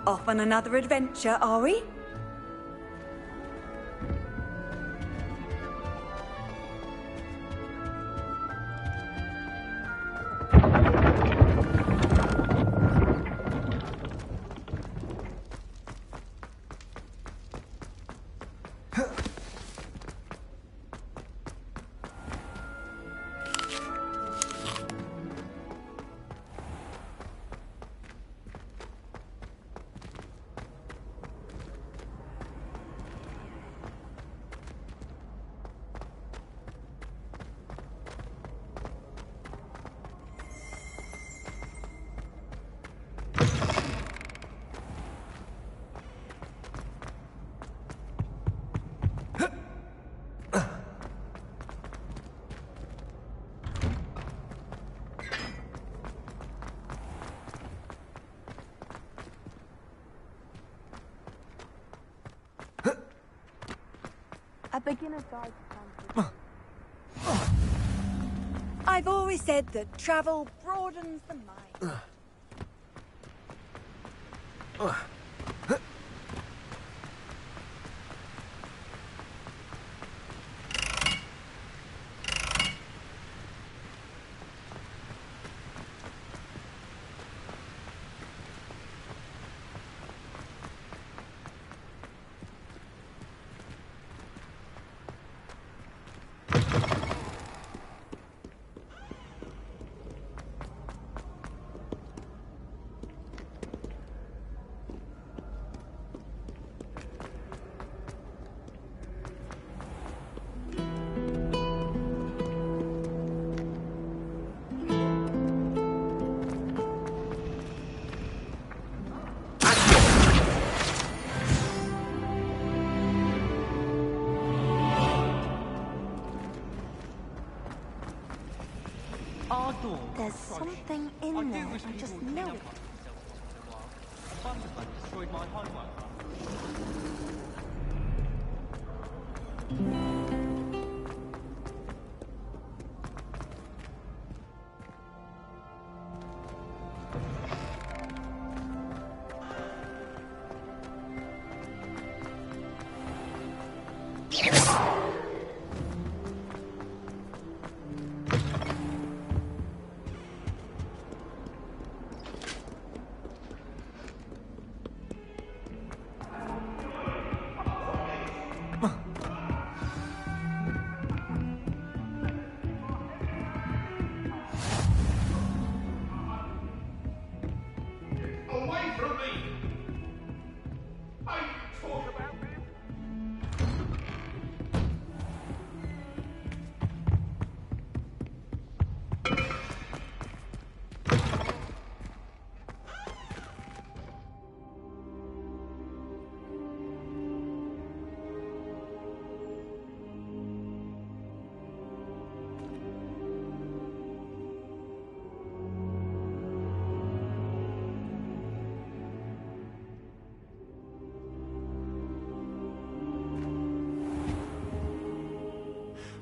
Off on another adventure, are we? A beginner's guide to fantasy. I've always said that travel broadens the mind. There's something in there, I just know it. Destroyed my homework.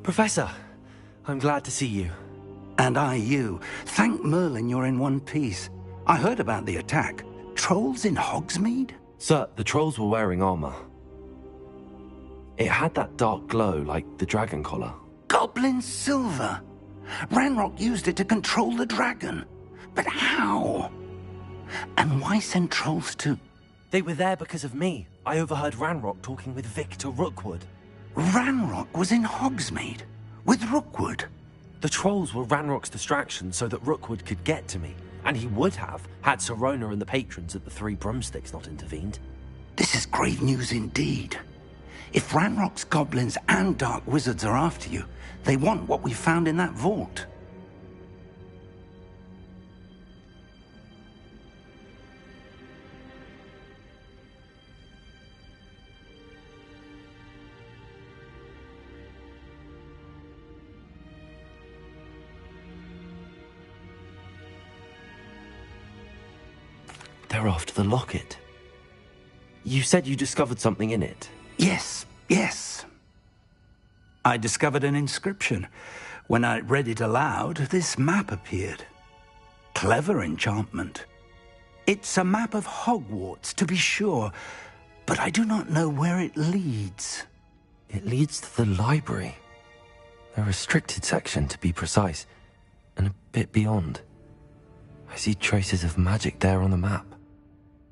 Professor, I'm glad to see you. And I you. Thank Merlin you're in one piece. I heard about the attack. Trolls in Hogsmeade? Sir, the trolls were wearing armor. It had that dark glow like the dragon collar. Goblin silver! Ranrock used it to control the dragon. But how? And why send trolls to... They were there because of me. I overheard Ranrock talking with Victor Rookwood. Ranrock was in Hogsmeade? With Rookwood? The trolls were Ranrock's distraction so that Rookwood could get to me. And he would have, had Sirona and the patrons at the Three Broomsticks not intervened. This is grave news indeed. If Ranrock's goblins and dark wizards are after you, they want what we found in that vault. They're after the locket. You said you discovered something in it. Yes. I discovered an inscription. When I read it aloud, this map appeared. Clever enchantment. It's a map of Hogwarts, to be sure, but I do not know where it leads. It leads to the library. A restricted section, to be precise, and a bit beyond. I see traces of magic there on the map.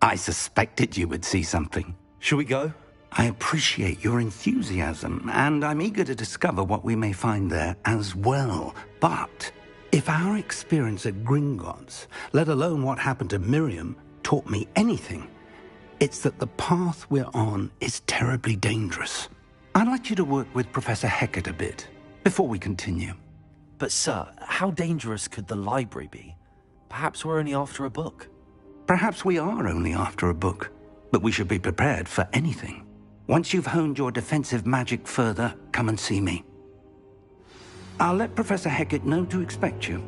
I suspected you would see something. Shall we go? I appreciate your enthusiasm, and I'm eager to discover what we may find there as well. But if our experience at Gringotts, let alone what happened to Miriam, taught me anything, it's that the path we're on is terribly dangerous. I'd like you to work with Professor Hecat a bit before we continue. But sir, how dangerous could the library be? Perhaps we're only after a book. Perhaps we are only after a book, but we should be prepared for anything. Once you've honed your defensive magic further, come and see me. I'll let Professor Hecat know to expect you.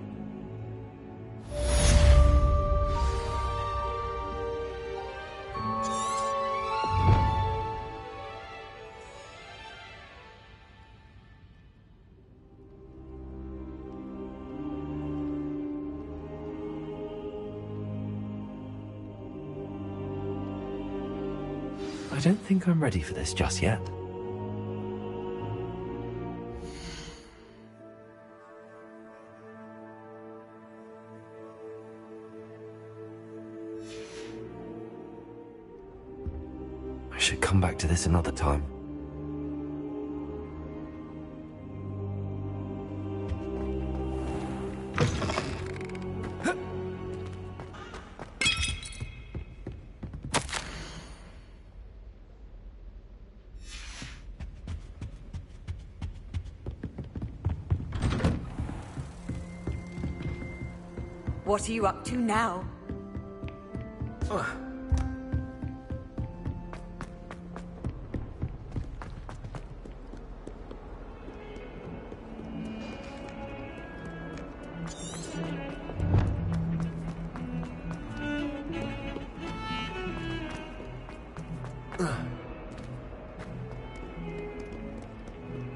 I don't think I'm ready for this just yet. I should come back to this another time. What are you up to now?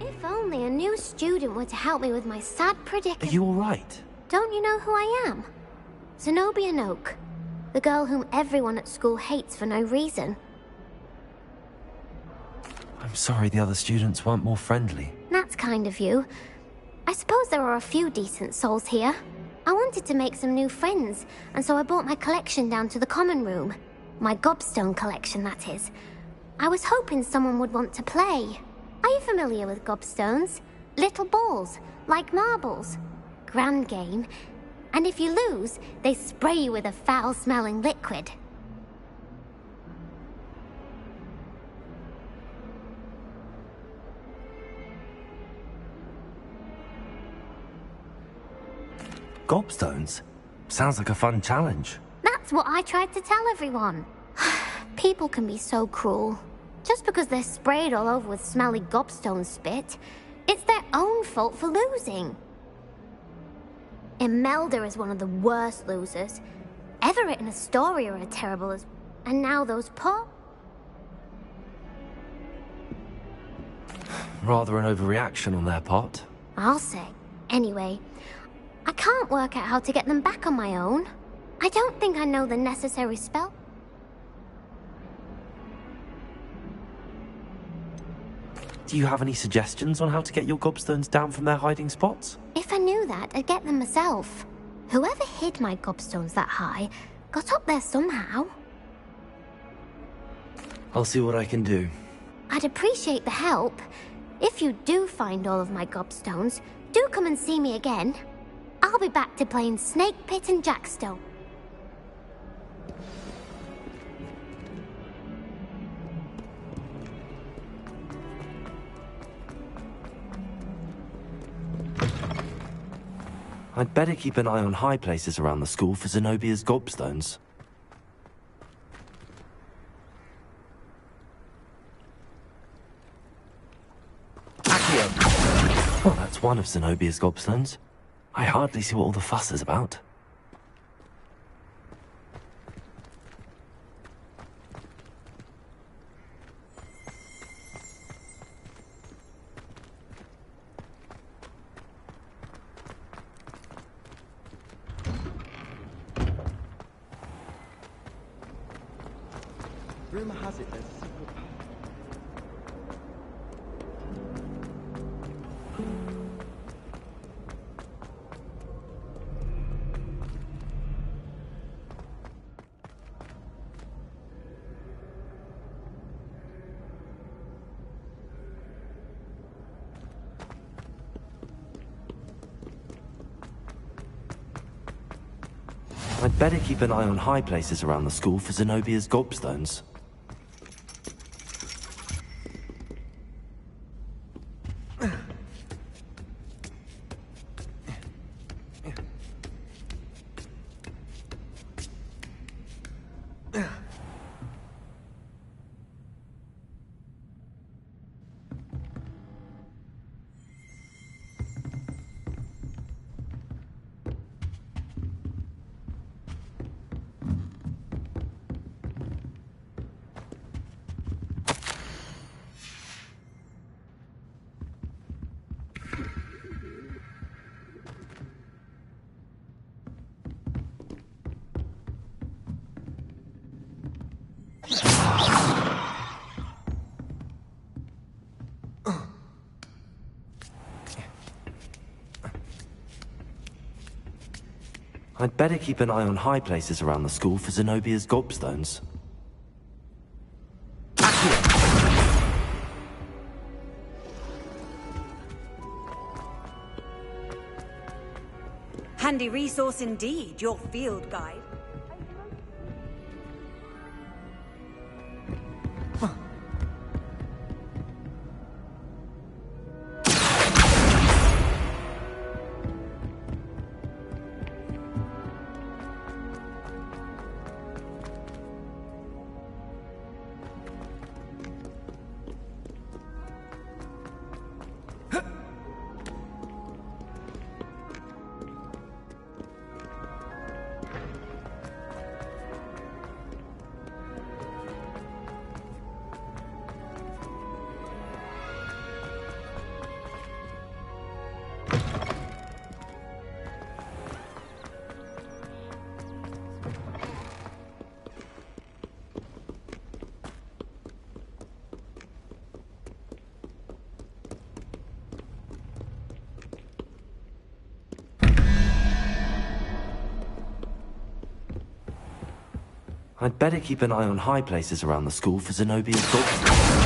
If only a new student were to help me with my sad Are predicament. you all right? Don't you know who I am? Zenobia Noak, the girl whom everyone at school hates for no reason. I'm sorry the other students weren't more friendly. That's kind of you. I suppose there are a few decent souls here. I wanted to make some new friends, and so I brought my collection down to the common room. My gobstone collection, that is. I was hoping someone would want to play. Are you familiar with gobstones? Little balls, like marbles. Grand game. And if you lose, they spray you with a foul-smelling liquid. Gobstones? Sounds like a fun challenge. That's what I tried to tell everyone. People can be so cruel. Just because they're sprayed all over with smelly gobstone spit, it's their own fault for losing. Imelda is one of the worst losers. Everett and Astoria are terrible as... And now those poor... Rather an overreaction on their part. I'll say. Anyway, I can't work out how to get them back on my own. I don't think I know the necessary spell. Do you have any suggestions on how to get your gobstones down from their hiding spots? If I knew that, I'd get them myself. Whoever hid my gobstones that high got up there somehow. I'll see what I can do. I'd appreciate the help. If you do find all of my gobstones, do come and see me again. I'll be back to playing Snake Pit and Jackstone. I'd better keep an eye on high places around the school for Zenobia's gobstones. Accio! Well, that's one of Zenobia's gobstones. I hardly see what all the fuss is about. Rumor has it there's a secret path. I'd better keep an eye on high places around the school for Zenobia's gobstones. I'd better keep an eye on high places around the school for Zenobia's gobstones. Handy resource indeed, your field guide. I'd better keep an eye on high places around the school for Zenobia's gobstones.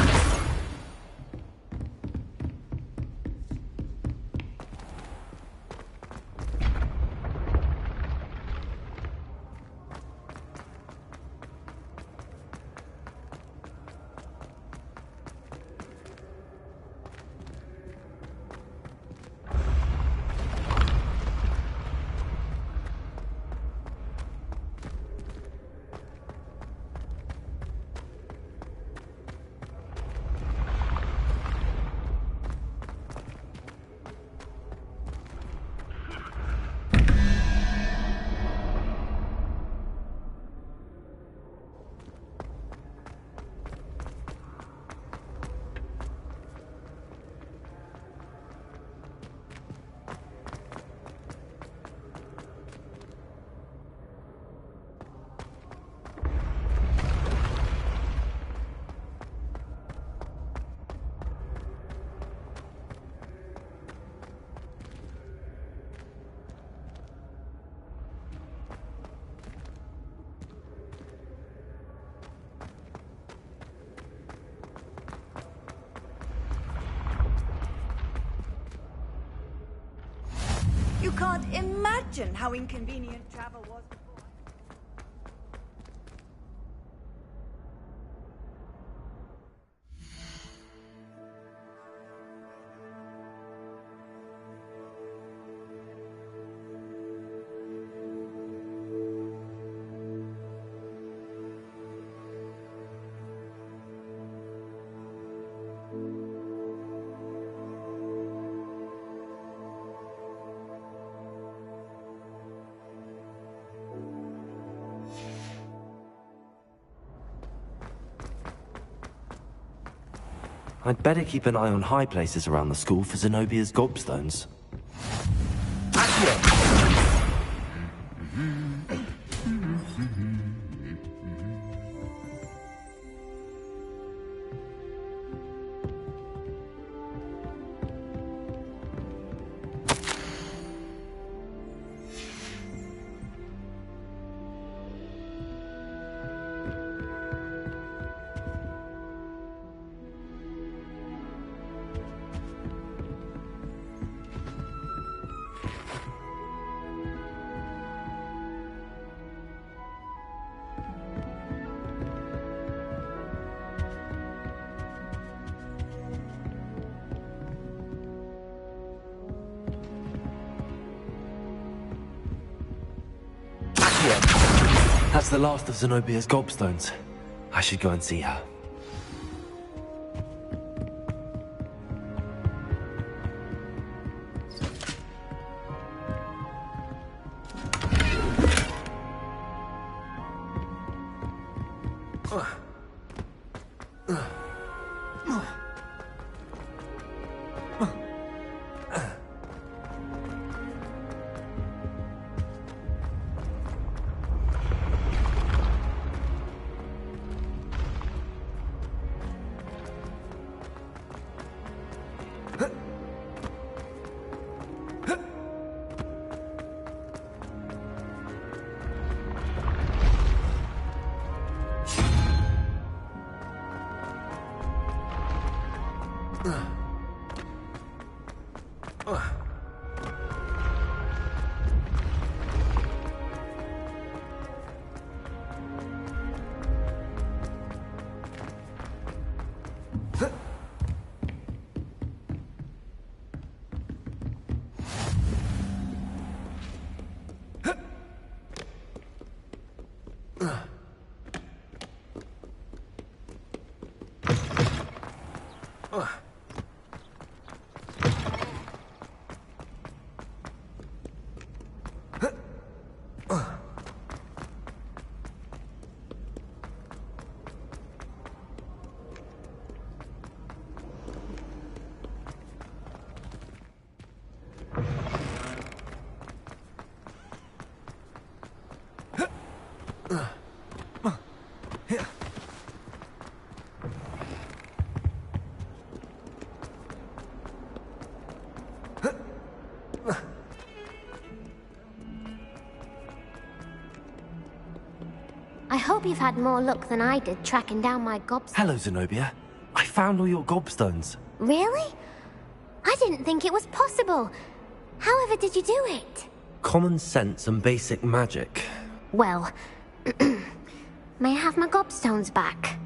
You can't imagine how inconvenient travel was before. I'd better keep an eye on high places around the school for Zenobia's gobstones. That's the last of Zenobia's gobstones. I should go and see her. I hope you've had more luck than I did tracking down my gobstones. Hello, Zenobia. I found all your gobstones. Really? I didn't think it was possible. However did you do it? Common sense and basic magic. Well, may I have my gobstones back?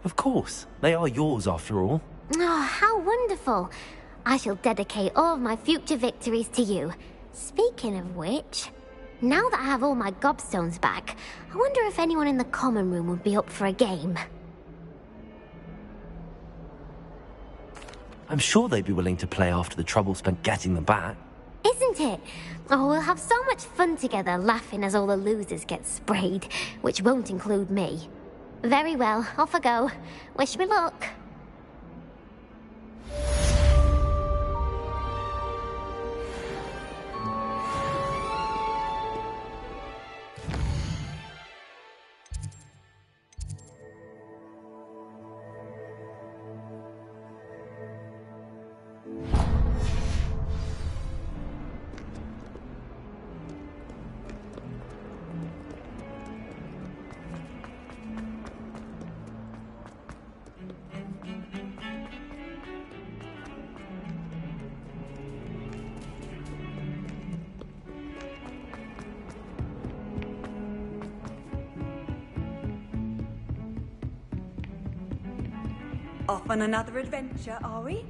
Of course. They are yours after all. Oh, how wonderful. I shall dedicate all of my future victories to you. Speaking of which, now that I have all my gobstones back, I wonder if anyone in the common room would be up for a game. I'm sure they'd be willing to play after the trouble spent getting them back. Isn't it? Oh, we'll have so much fun together laughing as all the losers get sprayed, which won't include me. Very well, off I go. Wish me luck. Off on another adventure, are we?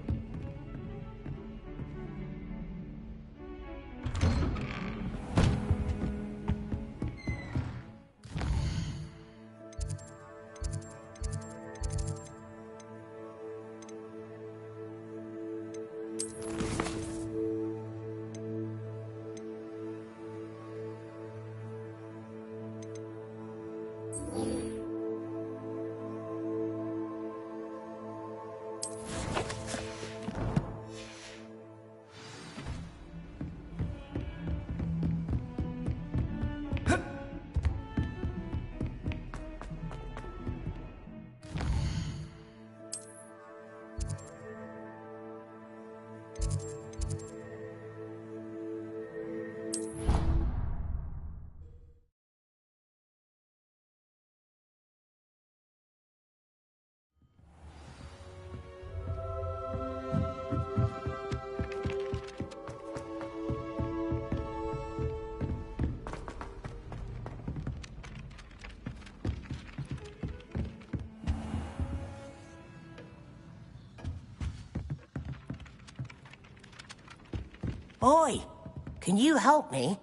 Oi! Can you help me?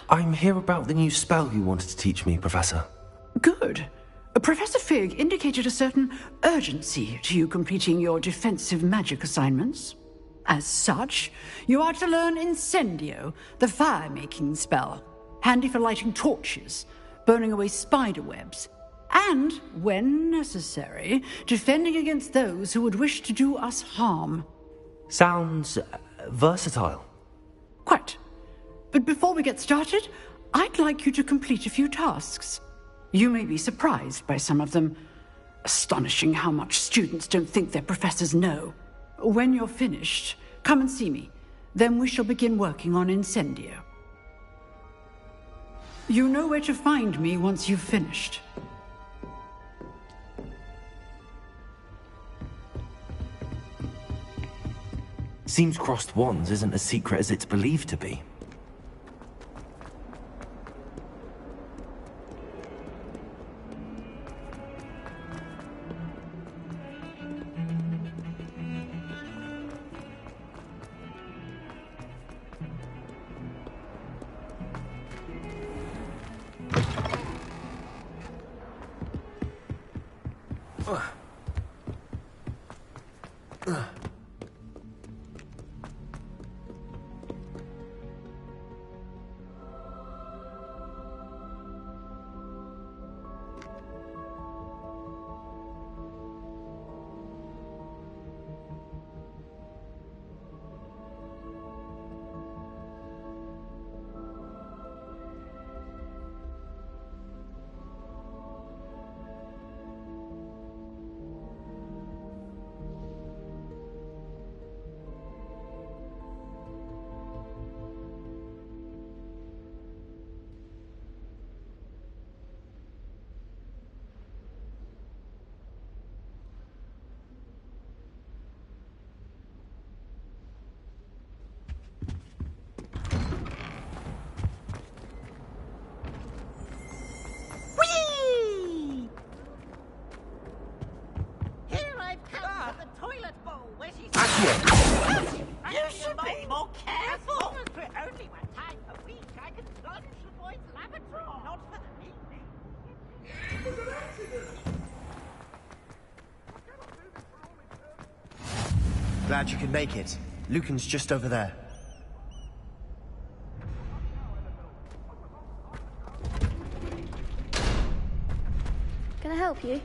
I'm here about the new spell you wanted to teach me, Professor. Good. Professor Fig indicated a certain urgency to you completing your defensive magic assignments. As such, you are to learn Incendio, the fire-making spell, handy for lighting torches, burning away spider webs, and, when necessary, defending against those who would wish to do us harm. Sounds versatile. Quite. But before we get started, I'd like you to complete a few tasks. You may be surprised by some of them. Astonishing how much students don't think their professors know. When you're finished, come and see me. Then we shall begin working on Incendio. You know where to find me once you've finished. Seems crossed wands isn't as secret as it's believed to be. Glad you could make it. Lucan's just over there. Can I help you?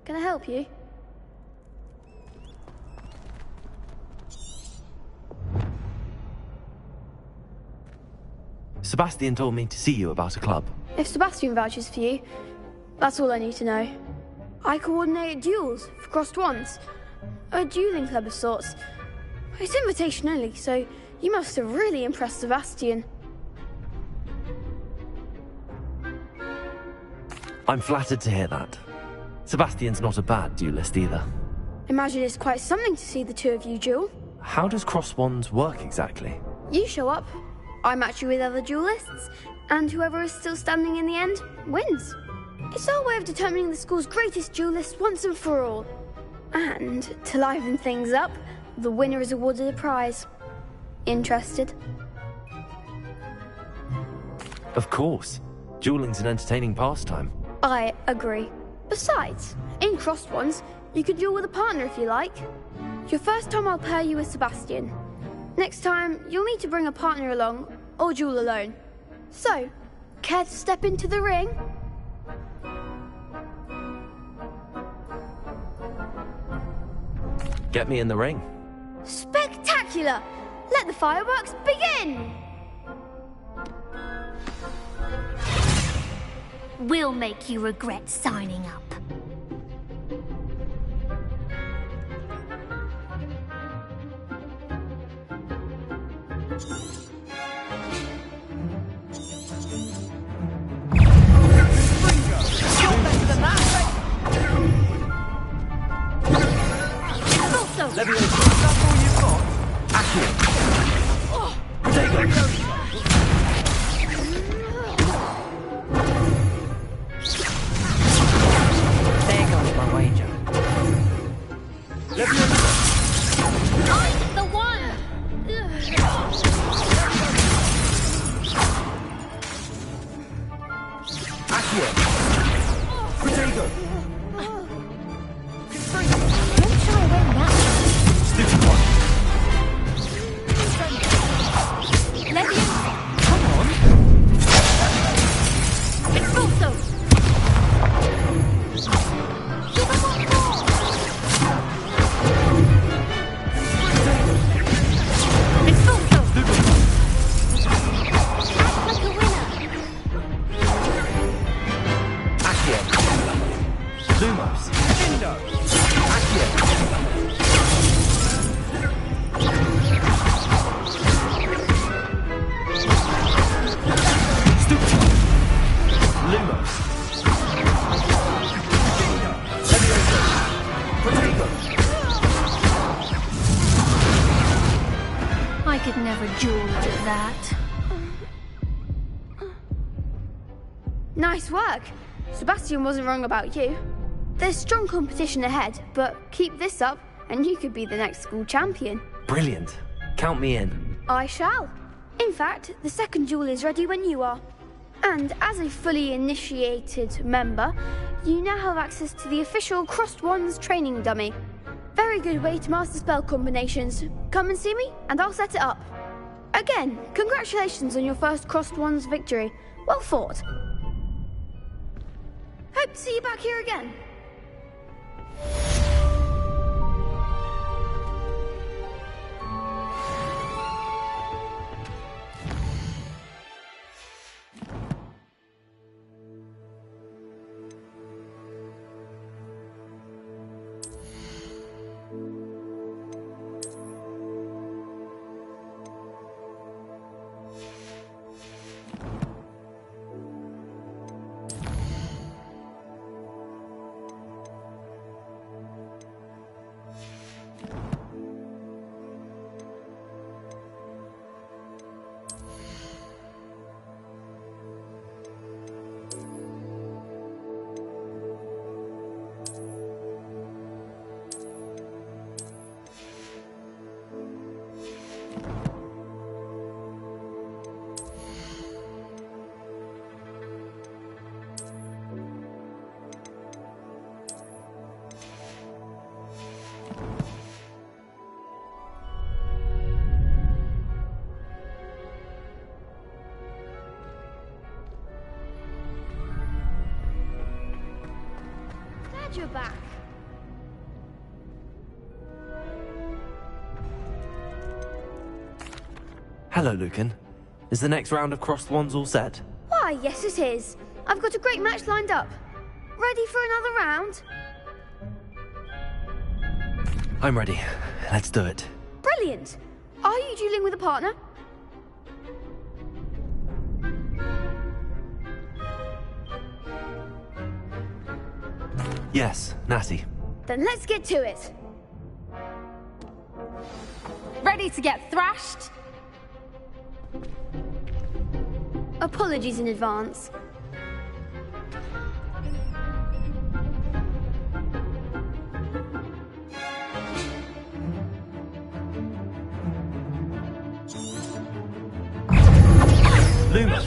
Can I help you? Sebastian told me to see you about a club. If Sebastian vouches for you, that's all I need to know. I coordinate duels for crossed wands. A dueling club of sorts. It's invitation only, so you must have really impressed Sebastian. I'm flattered to hear that. Sebastian's not a bad duelist either. Imagine it's quite something to see the two of you duel. How does cross wands work exactly? You show up, I match you with other duelists, and whoever is still standing in the end wins. It's our way of determining the school's greatest duelist once and for all. And, to liven things up, the winner is awarded a prize. Interested? Of course. Dueling's an entertaining pastime. I agree. Besides, in crossed ones, you could duel with a partner if you like. Your first time I'll pair you with Sebastian. Next time, you'll need to bring a partner along, or duel alone. So, care to step into the ring? Get me in the ring. Spectacular! Let the fireworks begin! We'll make you regret signing up. could never duel like that. Nice work. Sebastian wasn't wrong about you. There's strong competition ahead, but keep this up and you could be the next school champion. Brilliant. Count me in. I shall. In fact, the second duel is ready when you are. And as a fully initiated member, you now have access to the official Crossed Wands training dummy. Very good way to master spell combinations. Come and see me, and I'll set it up. Again, congratulations on your first Crossed Wands victory. Well fought. Hope to see you back here again. You're back. Hello, Lucan. Is the next round of Crossed Wands all set? Why, yes it is. I've got a great match lined up. Ready for another round? I'm ready. Let's do it. Brilliant. Are you dueling with a partner? Yes, Natty. Then let's get to it. Ready to get thrashed? Apologies in advance. Luma.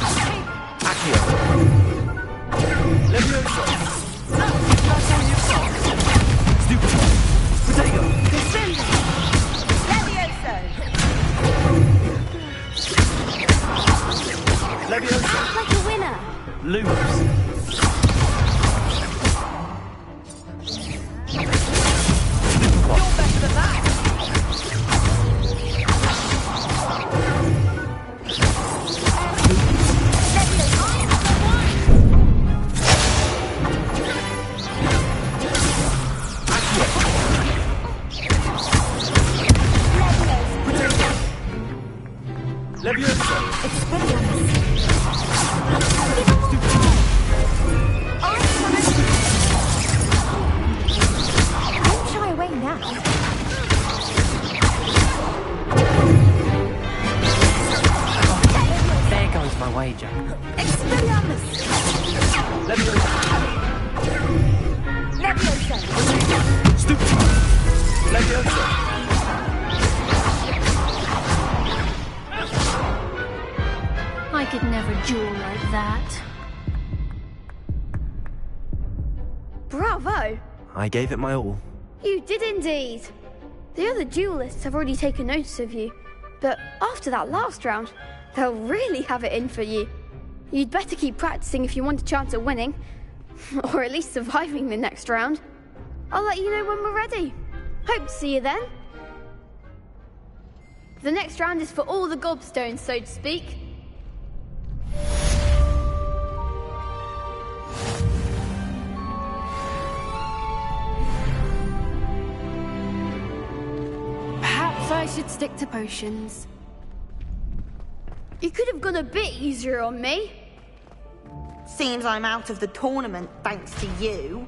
Accio. Levioso. Stupid. Protego. Levioso. Levioso. Act like a winner. Lumos. You're better than that. I could never duel like that. Bravo! I gave it my all. You did indeed. The other duelists have already taken notice of you, but after that last round, they'll really have it in for you. You'd better keep practicing if you want a chance at winning, or at least surviving the next round. I'll let you know when we're ready. Hope to see you then. The next round is for all the gobstones, so to speak. Perhaps I should stick to potions. You could have gone a bit easier on me. Seems I'm out of the tournament thanks to you.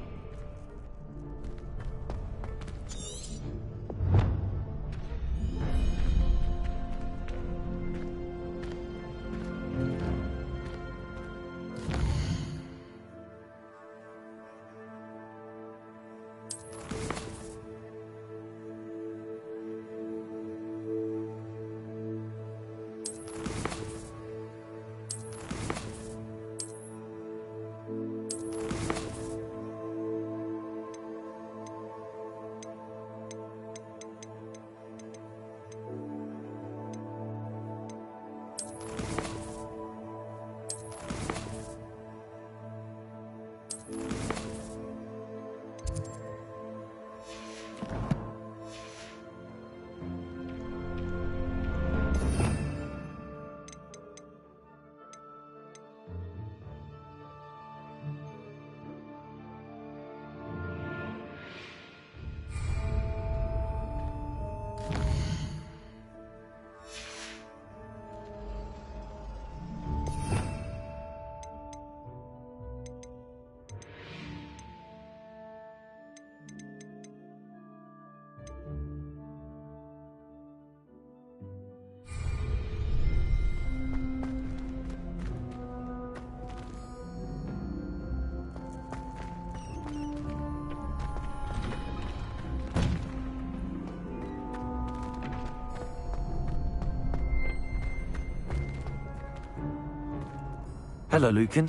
Hello, Lucan.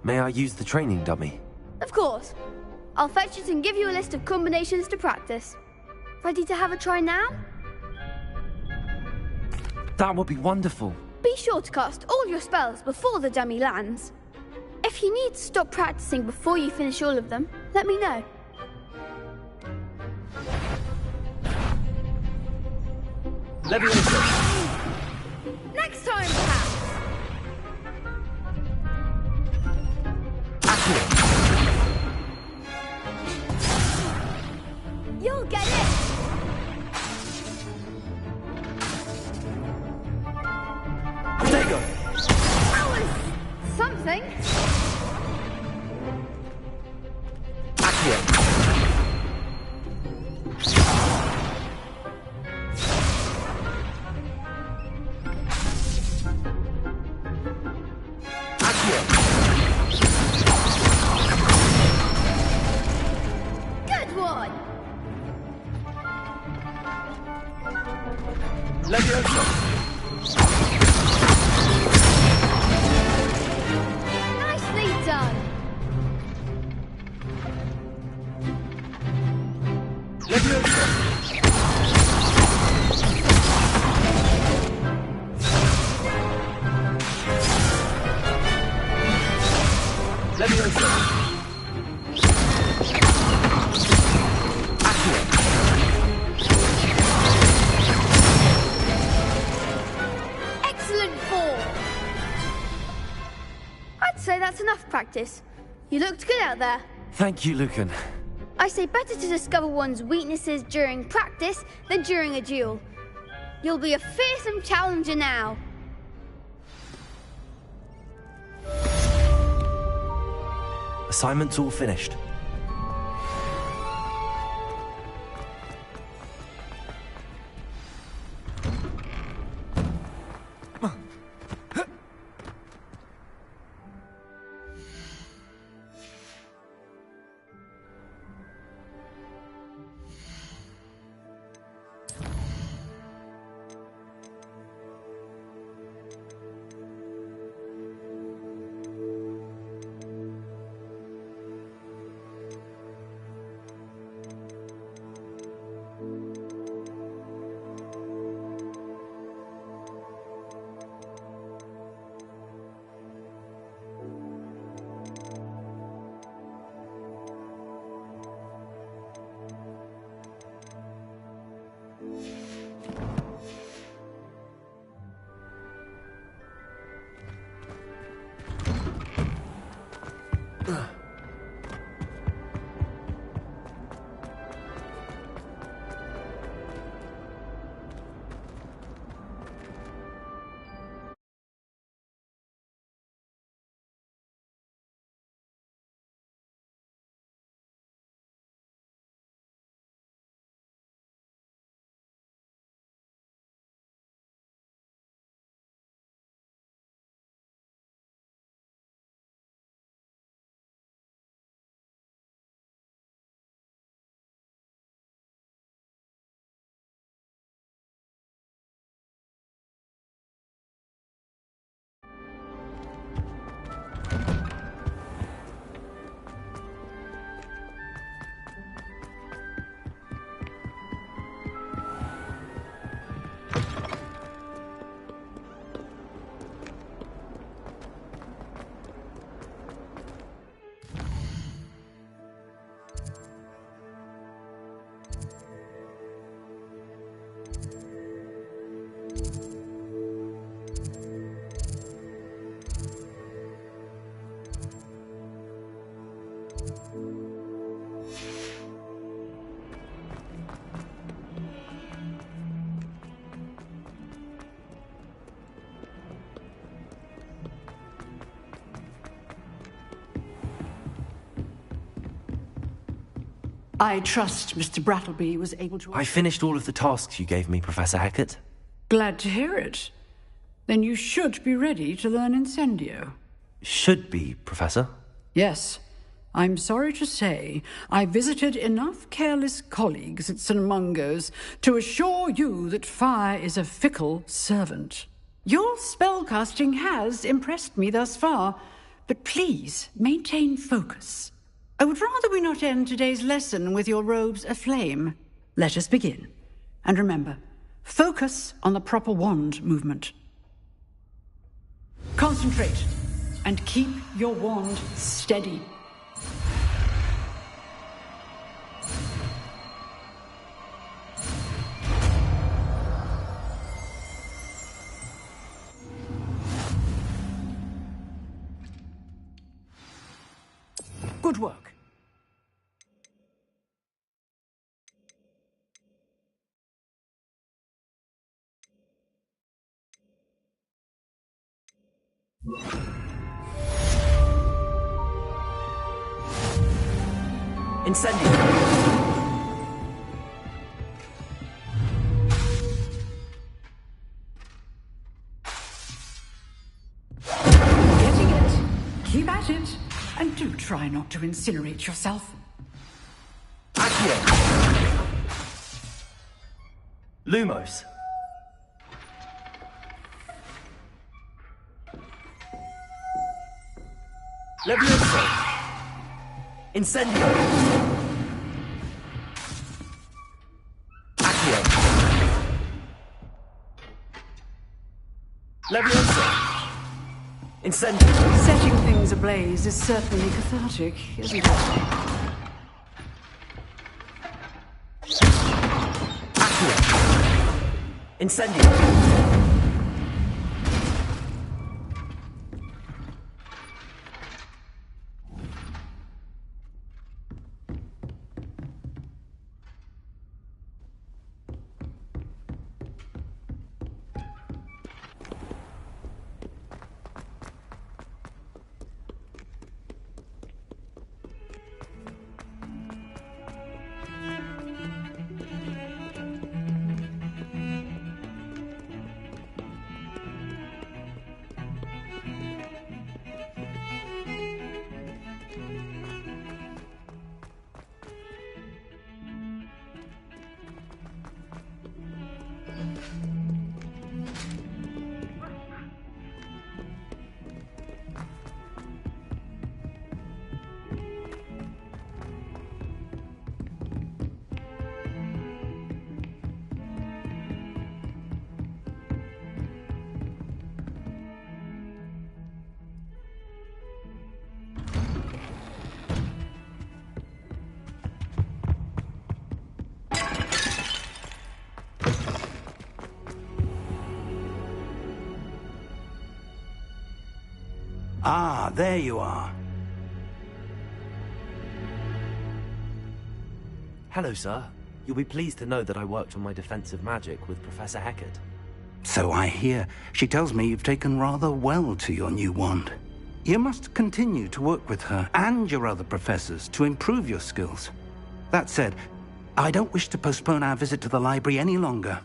May I use the training dummy? Of course. I'll fetch it and give you a list of combinations to practice. Ready to have a try now? That would be wonderful. Be sure to cast all your spells before the dummy lands. If you need to stop practicing before you finish all of them, let me know. Leviosa! Next time, perhaps! You'll get it! Protego! That was something. Accio! Good one! Leviosa! Nicely done! Leviosa! Leviosa! Accio! Excellent fall! I'd say that's enough practice. You looked good out there. Thank you, Lucan. I say better to discover one's weaknesses during practice than during a duel. You'll be a fearsome challenger now. Assignment's all finished. I trust Mr. Brattleby was able to... I finished all of the tasks you gave me, Professor Hackett. Glad to hear it. Then you should be ready to learn Incendio. Should be, Professor. Yes. I'm sorry to say I visited enough careless colleagues at St. Mungo's to assure you that fire is a fickle servant. Your spellcasting has impressed me thus far, but please maintain focus. I would rather we not end today's lesson with your robes aflame. Let us begin. And remember, focus on the proper wand movement. Concentrate, and keep your wand steady. Good work. Incendio! Getting it. Keep at it. And do try not to incinerate yourself. Accio! Lumos! Levioso! Incendio! Accio! Levioso! Incendio! Setting things ablaze is certainly cathartic, isn't it? Accio! Incendio! Ah, there you are. Hello, sir. You'll be pleased to know that I worked on my defensive magic with Professor Heckard. So I hear. She tells me you've taken rather well to your new wand. You must continue to work with her and your other professors to improve your skills. That said, I don't wish to postpone our visit to the library any longer.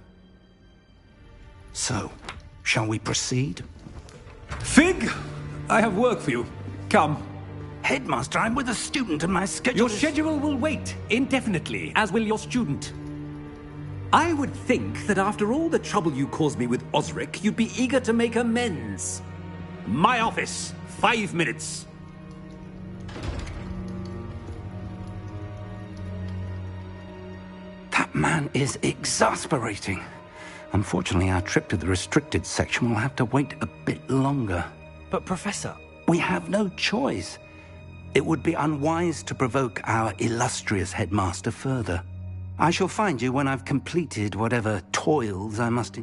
So, shall we proceed? Fig, I have work for you. Come. Headmaster, I'm with a student and my schedule Your schedule will wait indefinitely, as will your student. I would think that after all the trouble you caused me with Osric, you'd be eager to make amends. My office, 5 minutes. That man is exasperating. Unfortunately, our trip to the restricted section will have to wait a bit longer. But, Professor... We have no choice. It would be unwise to provoke our illustrious headmaster further. I shall find you when I've completed whatever toils I must...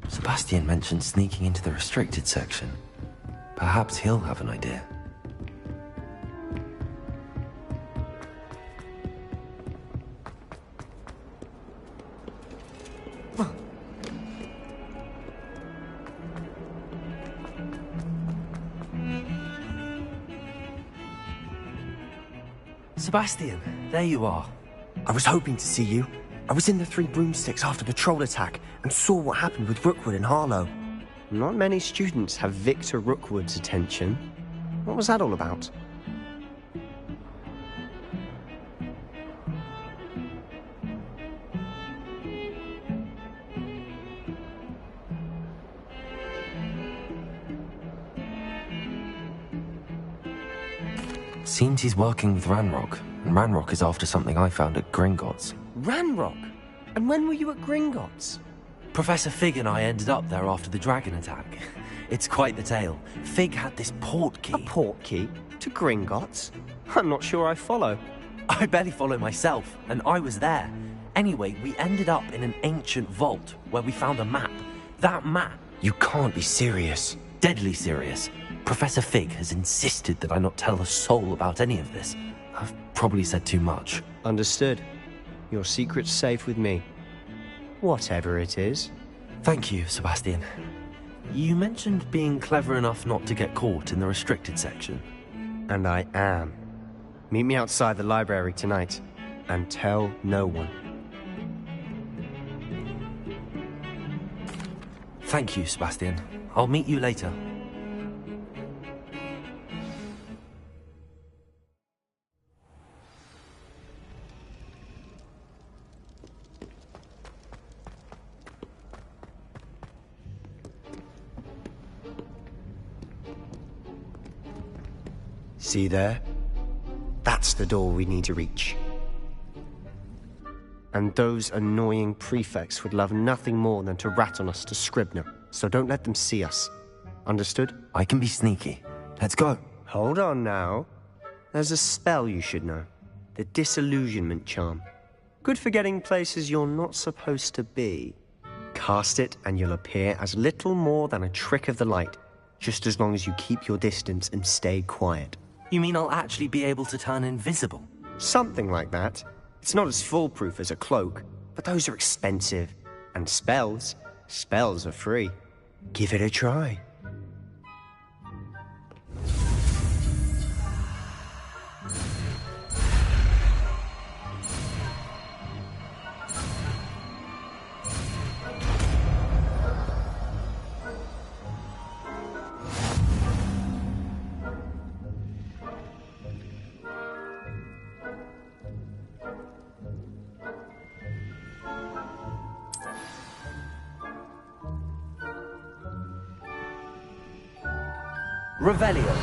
Sebastian mentioned sneaking into the restricted section. Perhaps he'll have an idea. Sebastian, there you are. I was hoping to see you. I was in the Three Broomsticks after the troll attack and saw what happened with Rookwood and Harlow. Not many students have Victor Rookwood's attention. What was that all about? Seems he's working with Ranrock, and Ranrock is after something I found at Gringotts. Ranrock? And when were you at Gringotts? Professor Fig and I ended up there after the dragon attack. It's quite the tale. Fig had this port key. A port key? To Gringotts? I'm not sure I follow. I barely follow myself, and I was there. Anyway, we ended up in an ancient vault where we found a map. That map... You can't be serious. Deadly serious. Professor Fig has insisted that I not tell a soul about any of this. I've probably said too much. Understood. Your secret's safe with me. Whatever it is. Thank you, Sebastian. You mentioned being clever enough not to get caught in the restricted section. And I am. Meet me outside the library tonight, and tell no one. Thank you, Sebastian. I'll meet you later. See there? That's the door we need to reach. And those annoying prefects would love nothing more than to rat on us to Scribner, so don't let them see us. Understood? I can be sneaky. Let's go. Hold on now. There's a spell you should know. The Disillusionment Charm. Good for getting places you're not supposed to be. Cast it and you'll appear as little more than a trick of the light, just as long as you keep your distance and stay quiet. You mean I'll actually be able to turn invisible? Something like that. It's not as foolproof as a cloak, but those are expensive. And spells are free. Give it a try. Revelio.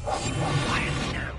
Quietly now.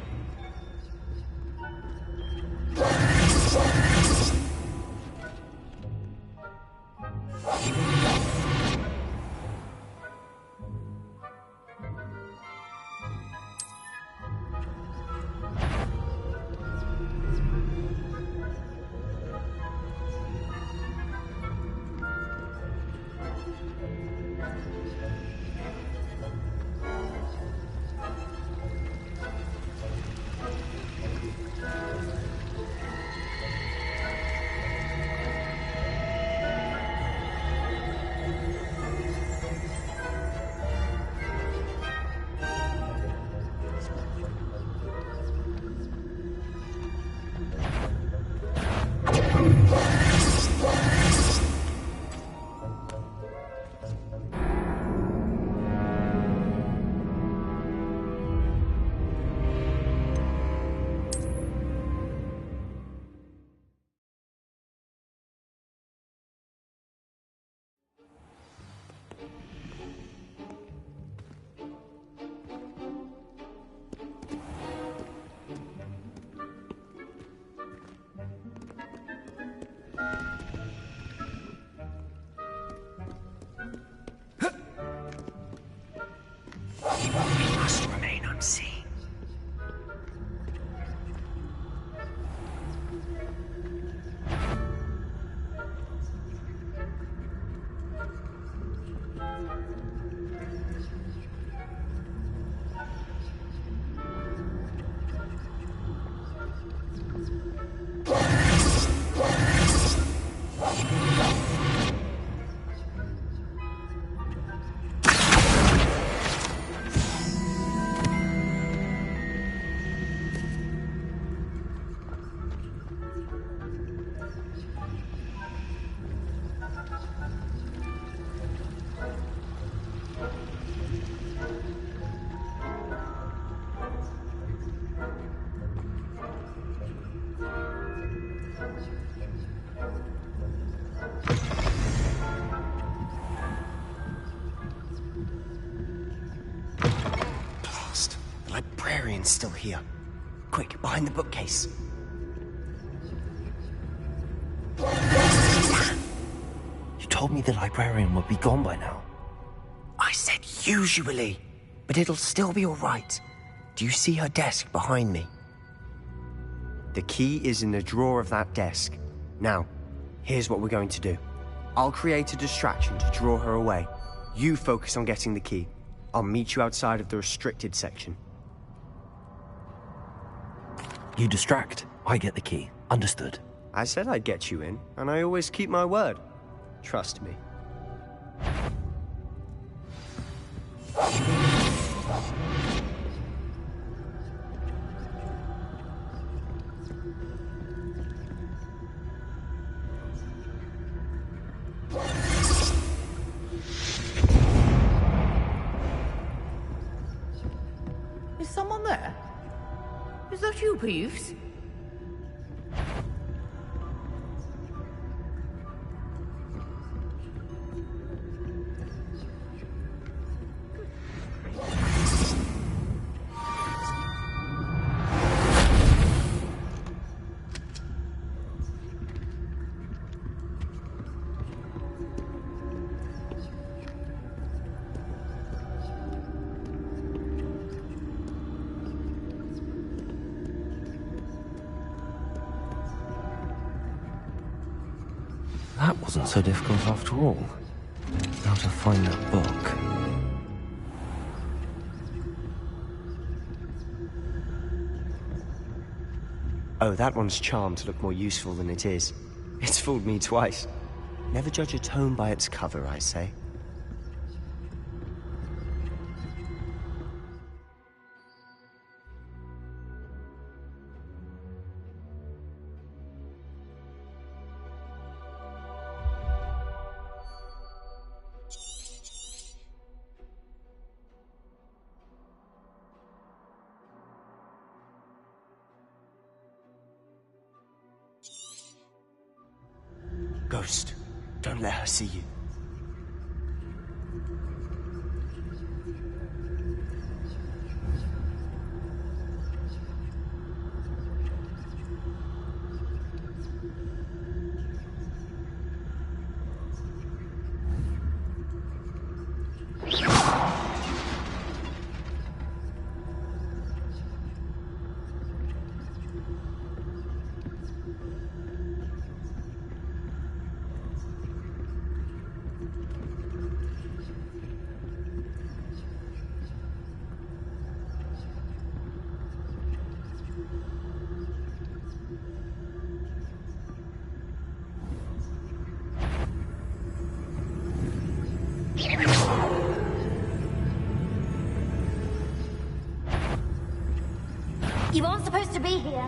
We must remain unseen. Blast. The librarian's still here. Quick, behind the bookcase. You told me the librarian would be gone by now. I said usually, but it'll still be all right. Do you see her desk behind me? The key is in the drawer of that desk. Now, here's what we're going to do. I'll create a distraction to draw her away. You focus on getting the key. I'll meet you outside of the restricted section. You distract, I get the key. Understood. I said I'd get you in, and I always keep my word. Trust me. Is someone there? Is that you, Peeves? That wasn't so difficult after all. Now to find that book. Oh, that one's charmed to look more useful than it is. It's fooled me twice. Never judge a tome by its cover, I say. Ghost, don't let her see you. You aren't supposed to be here.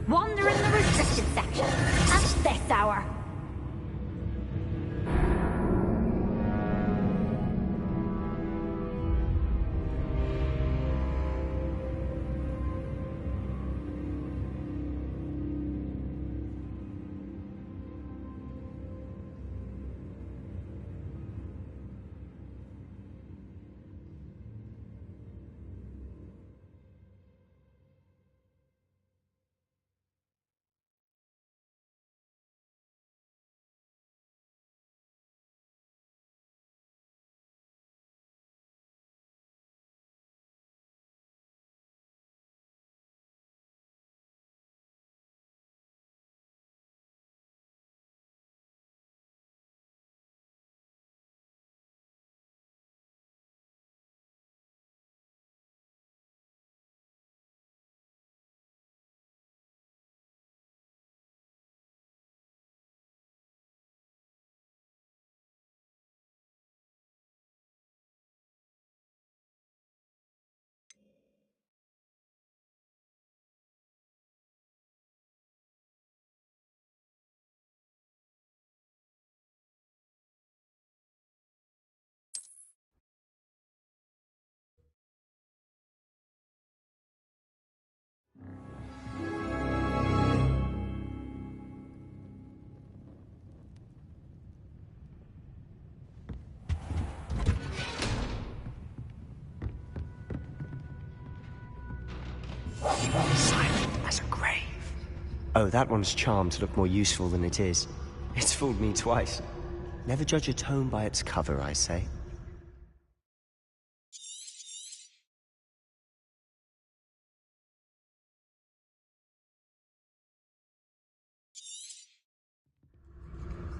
Wander in the restricted section at this hour. Silent as a grave. Oh, that one's charmed to look more useful than it is. It's fooled me twice. Never judge a tome by its cover, I say.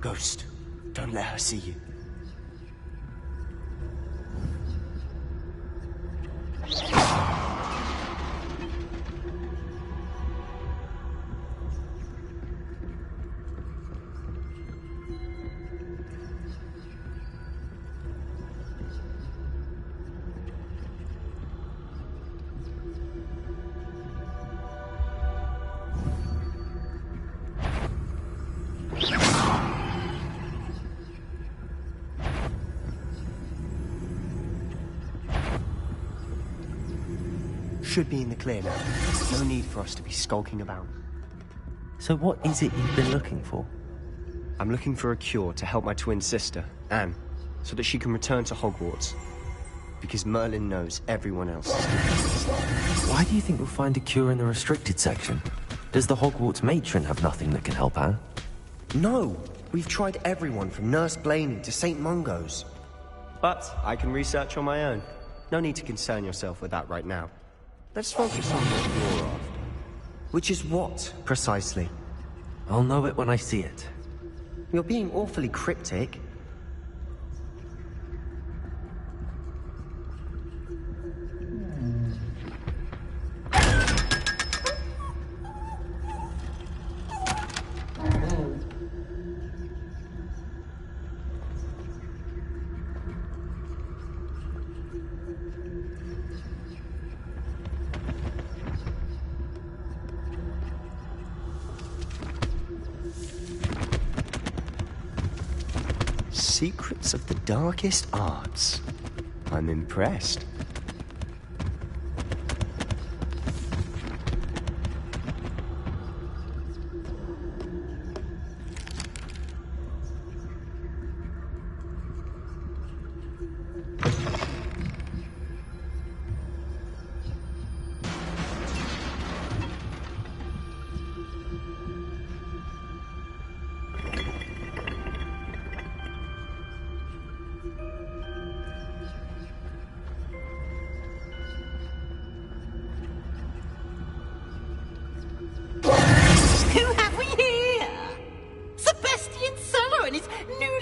Ghost, don't let her see you. Should be in the clear now. No need for us to be skulking about. So what is it you've been looking for? I'm looking for a cure to help my twin sister, Anne, so that she can return to Hogwarts. Because Merlin knows everyone else is here. Why do you think we'll find a cure in the restricted section? Does the Hogwarts matron have nothing that can help Anne? No! We've tried everyone from Nurse Blaney to St. Mungo's. But I can research on my own. No need to concern yourself with that right now. Let's focus on what you're after. Which is what, precisely? I'll know it when I see it. You're being awfully cryptic. Secrets of the darkest arts. I'm impressed.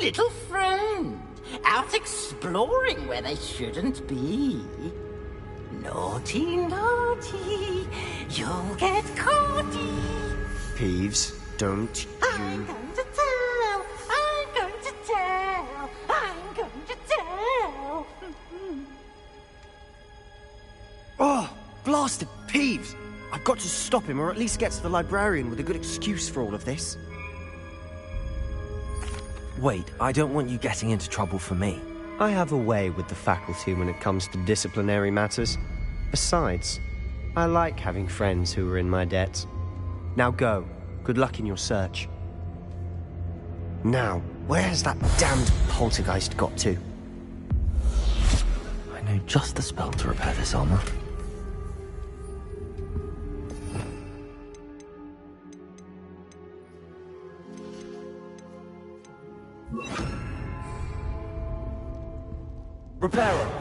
Little friend, out exploring where they shouldn't be. Naughty, naughty, you'll get caughty. Peeves, don't I'm going to tell, I'm going to tell, I'm going to tell. Oh, blasted Peeves! I've got to stop him, or at least get to the librarian with a good excuse for all of this. Wait, I don't want you getting into trouble for me. I have a way with the faculty when it comes to disciplinary matters. Besides, I like having friends who are in my debt. Now go. Good luck in your search. Now, where has that damned poltergeist got to? I know just the spell to repair this armor. Repairer!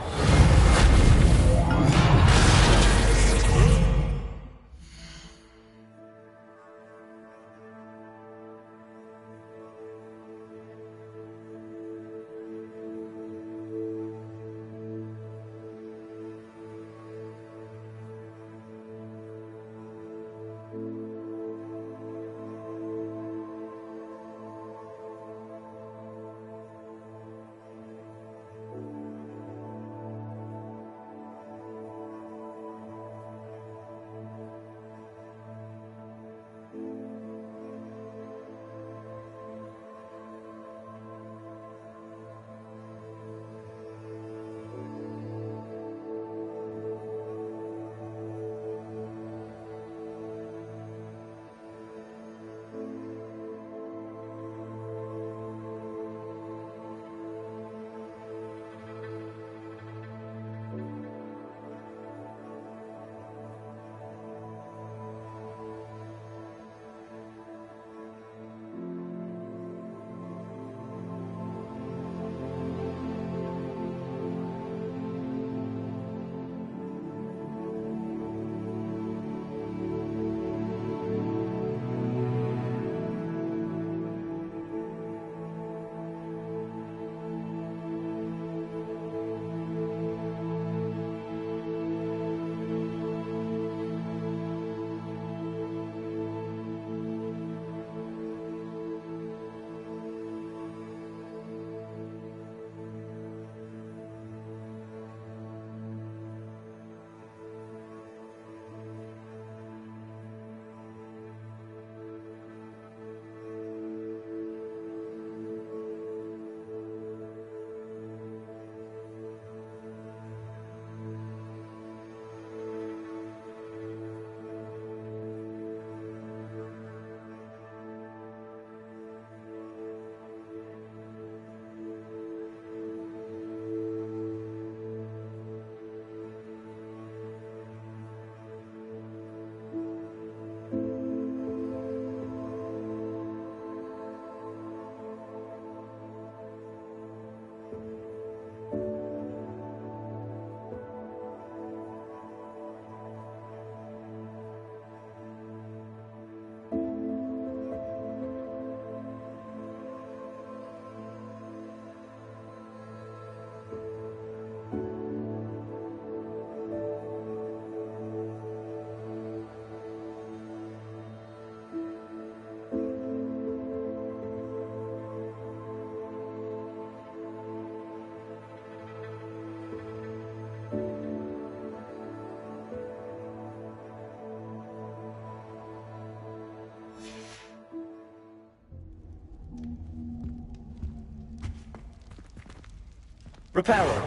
Reparo.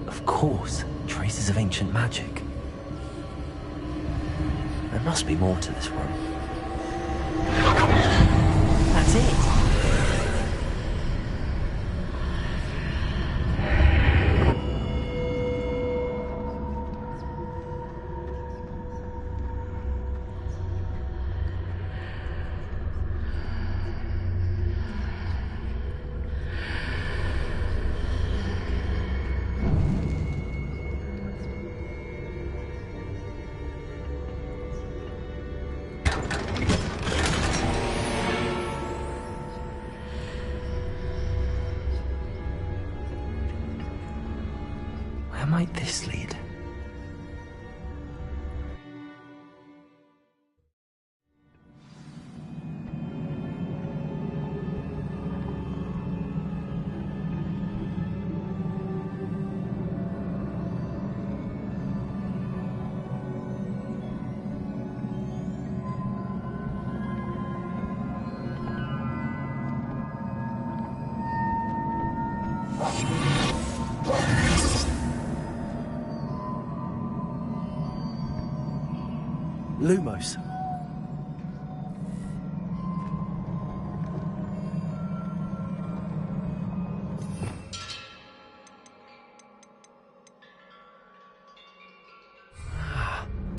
Of course, traces of ancient magic. There must be more to this room. That's it! Where might this lead? Lumos.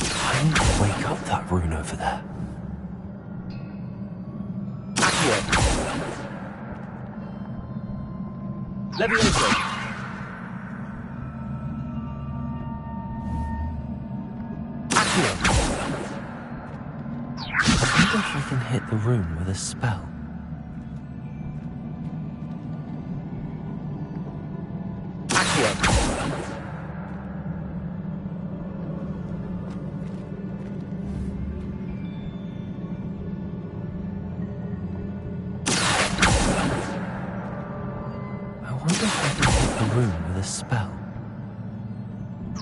I need to wake up that rune over there. Accio. Levioso. Accio. I wonder if I can hit the rune with a spell. Accio. I wonder if I can hit the rune with a spell.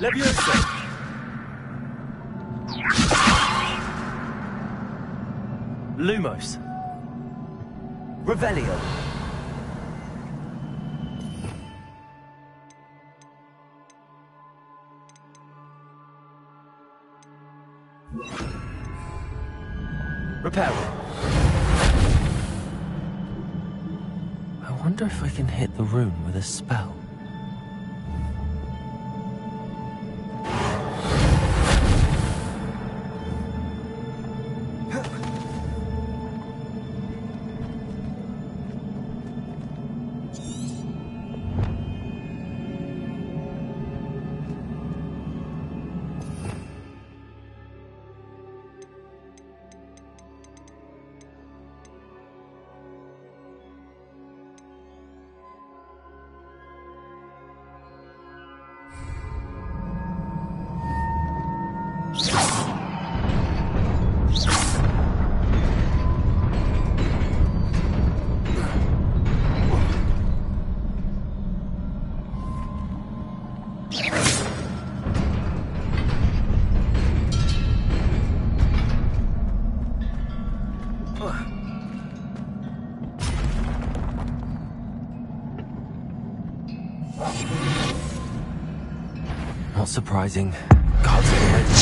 Levioso. Lumos. Revelio. Reparo. I wonder if I can hit the rune with a spell. Not surprising. Guards are ready.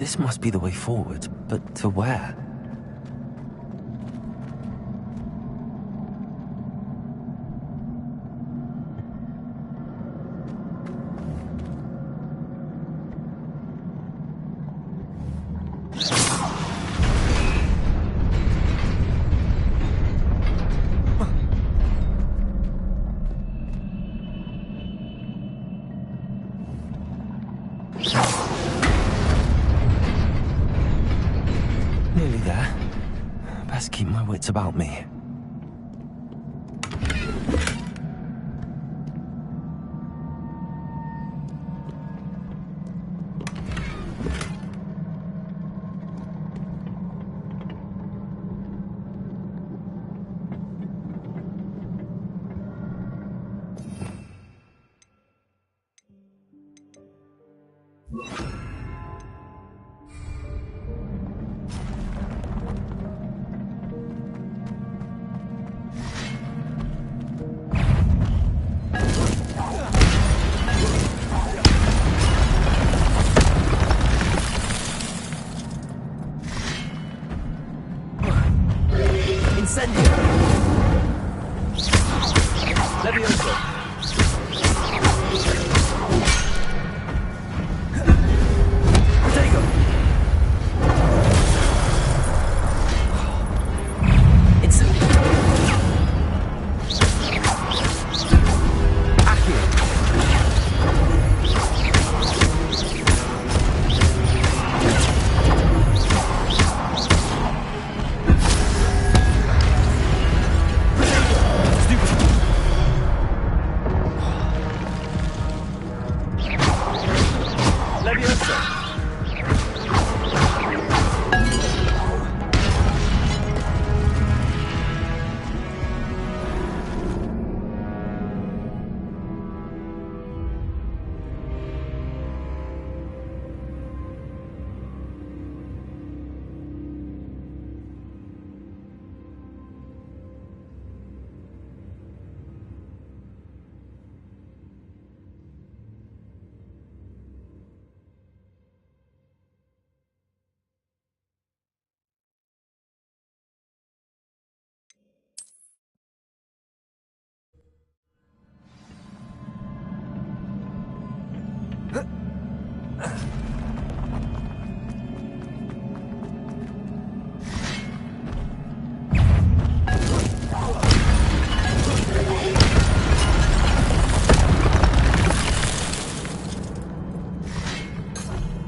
This must be the way forward, but to where? Nearly there. Best keep my wits about me.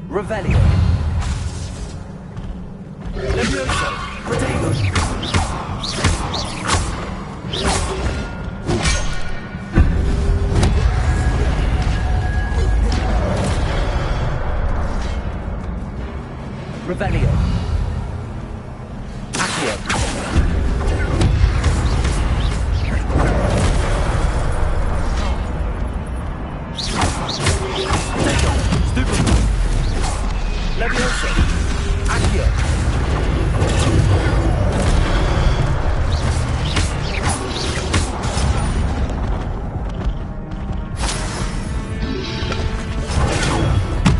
Revelio. Levioso. Protego. Revelio. Accio. Levioso. Accio.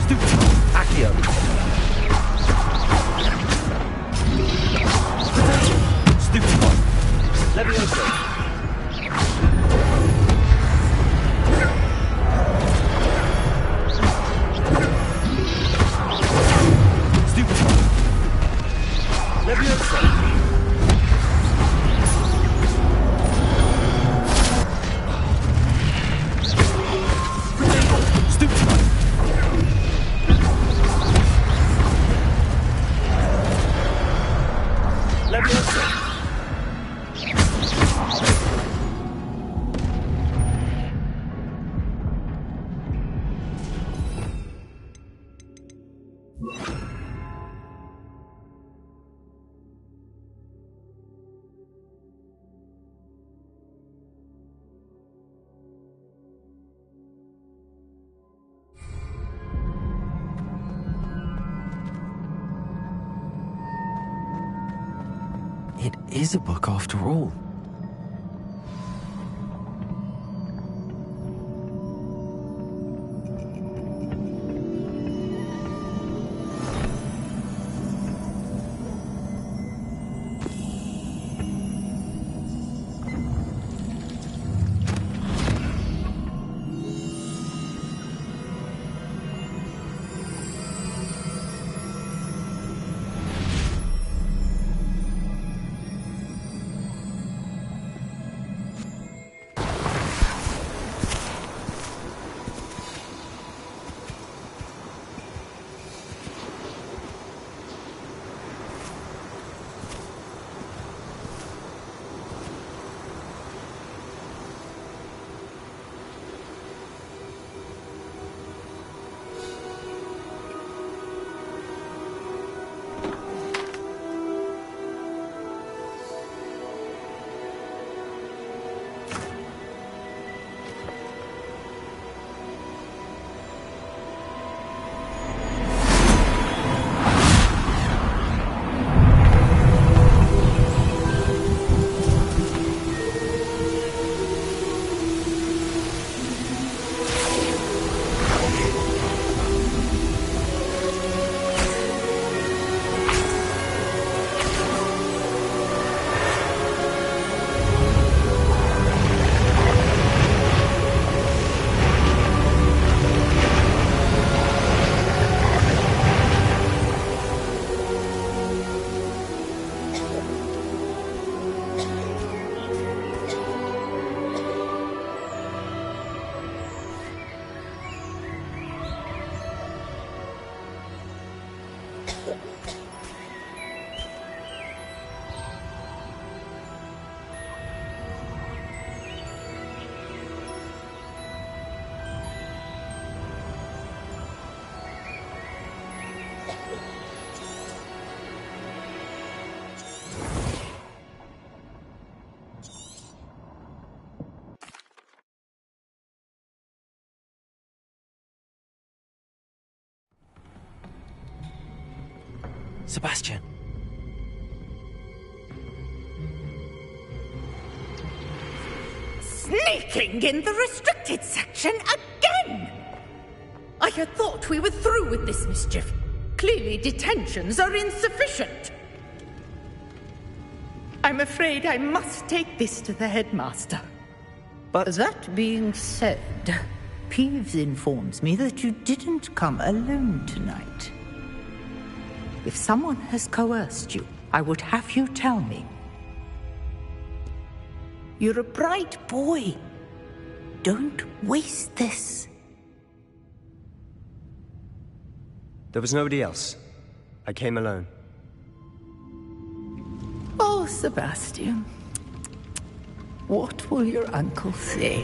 Stupid. Accio. Stupid one. Levioso. It is a book after all. Sebastian. Sneaking in the restricted section again! I had thought we were through with this mischief. Clearly detentions are insufficient. I'm afraid I must take this to the headmaster. But that being said, Peeves informs me that you didn't come alone tonight. If someone has coerced you, I would have you tell me. You're a bright boy. Don't waste this. there was nobody else. I came alone. Oh, Sebastian. What will your uncle say?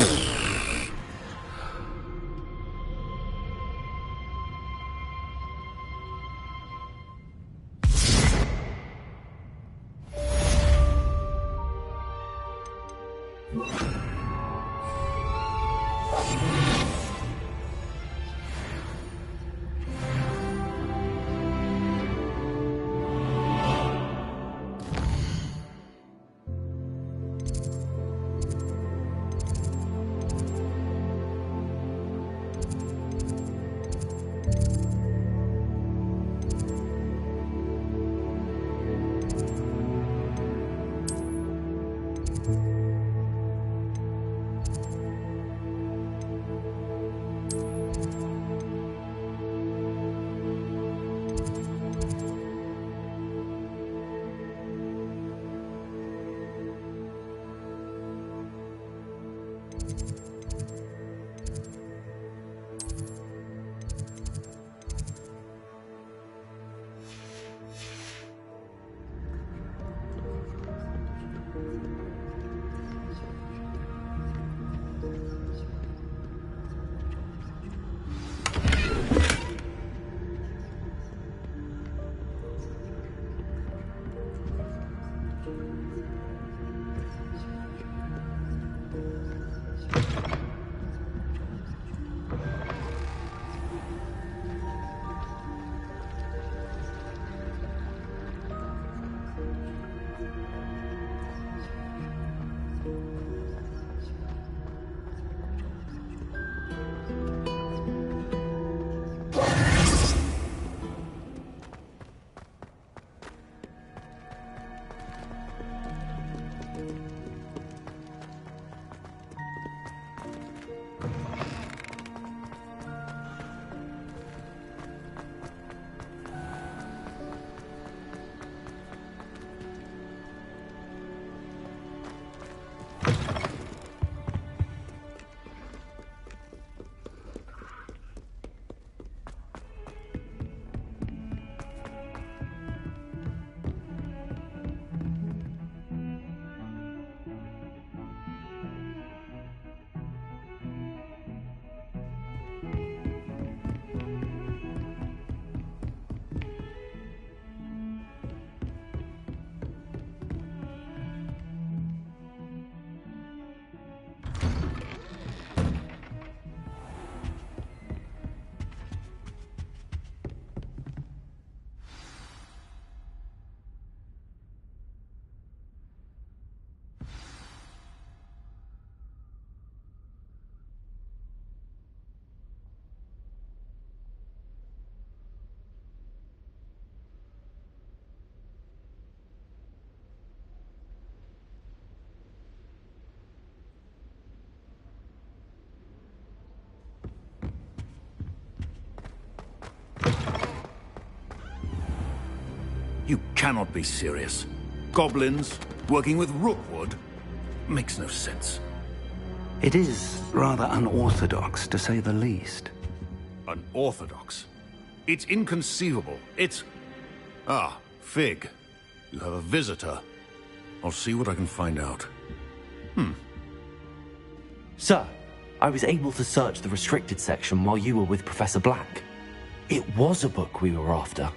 You cannot be serious. Goblins working with Rookwood makes no sense. It is rather unorthodox, to say the least. Unorthodox? It's inconceivable. It's... Ah, Fig. You have a visitor. I'll see what I can find out. Sir, I was able to search the restricted section while you were with Professor Black. It was a book we were after.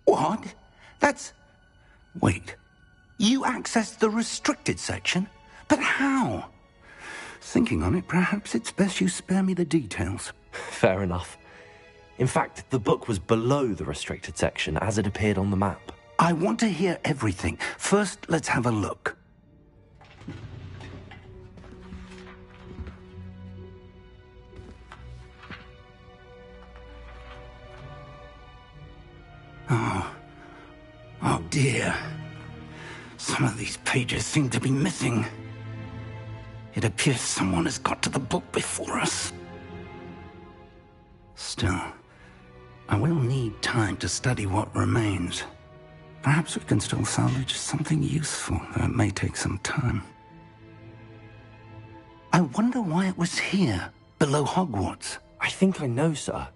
What? That's... Wait. You accessed the restricted section? But how? Thinking on it, perhaps it's best you spare me the details. Fair enough. In fact, the book was below the restricted section as it appeared on the map. I want to hear everything. First, let's have a look. Oh dear. Some of these pages seem to be missing. It appears someone has got to the book before us. Still, I will need time to study what remains. Perhaps we can still salvage something useful, though it may take some time. I wonder why it was here, below Hogwarts. I think I know, sir.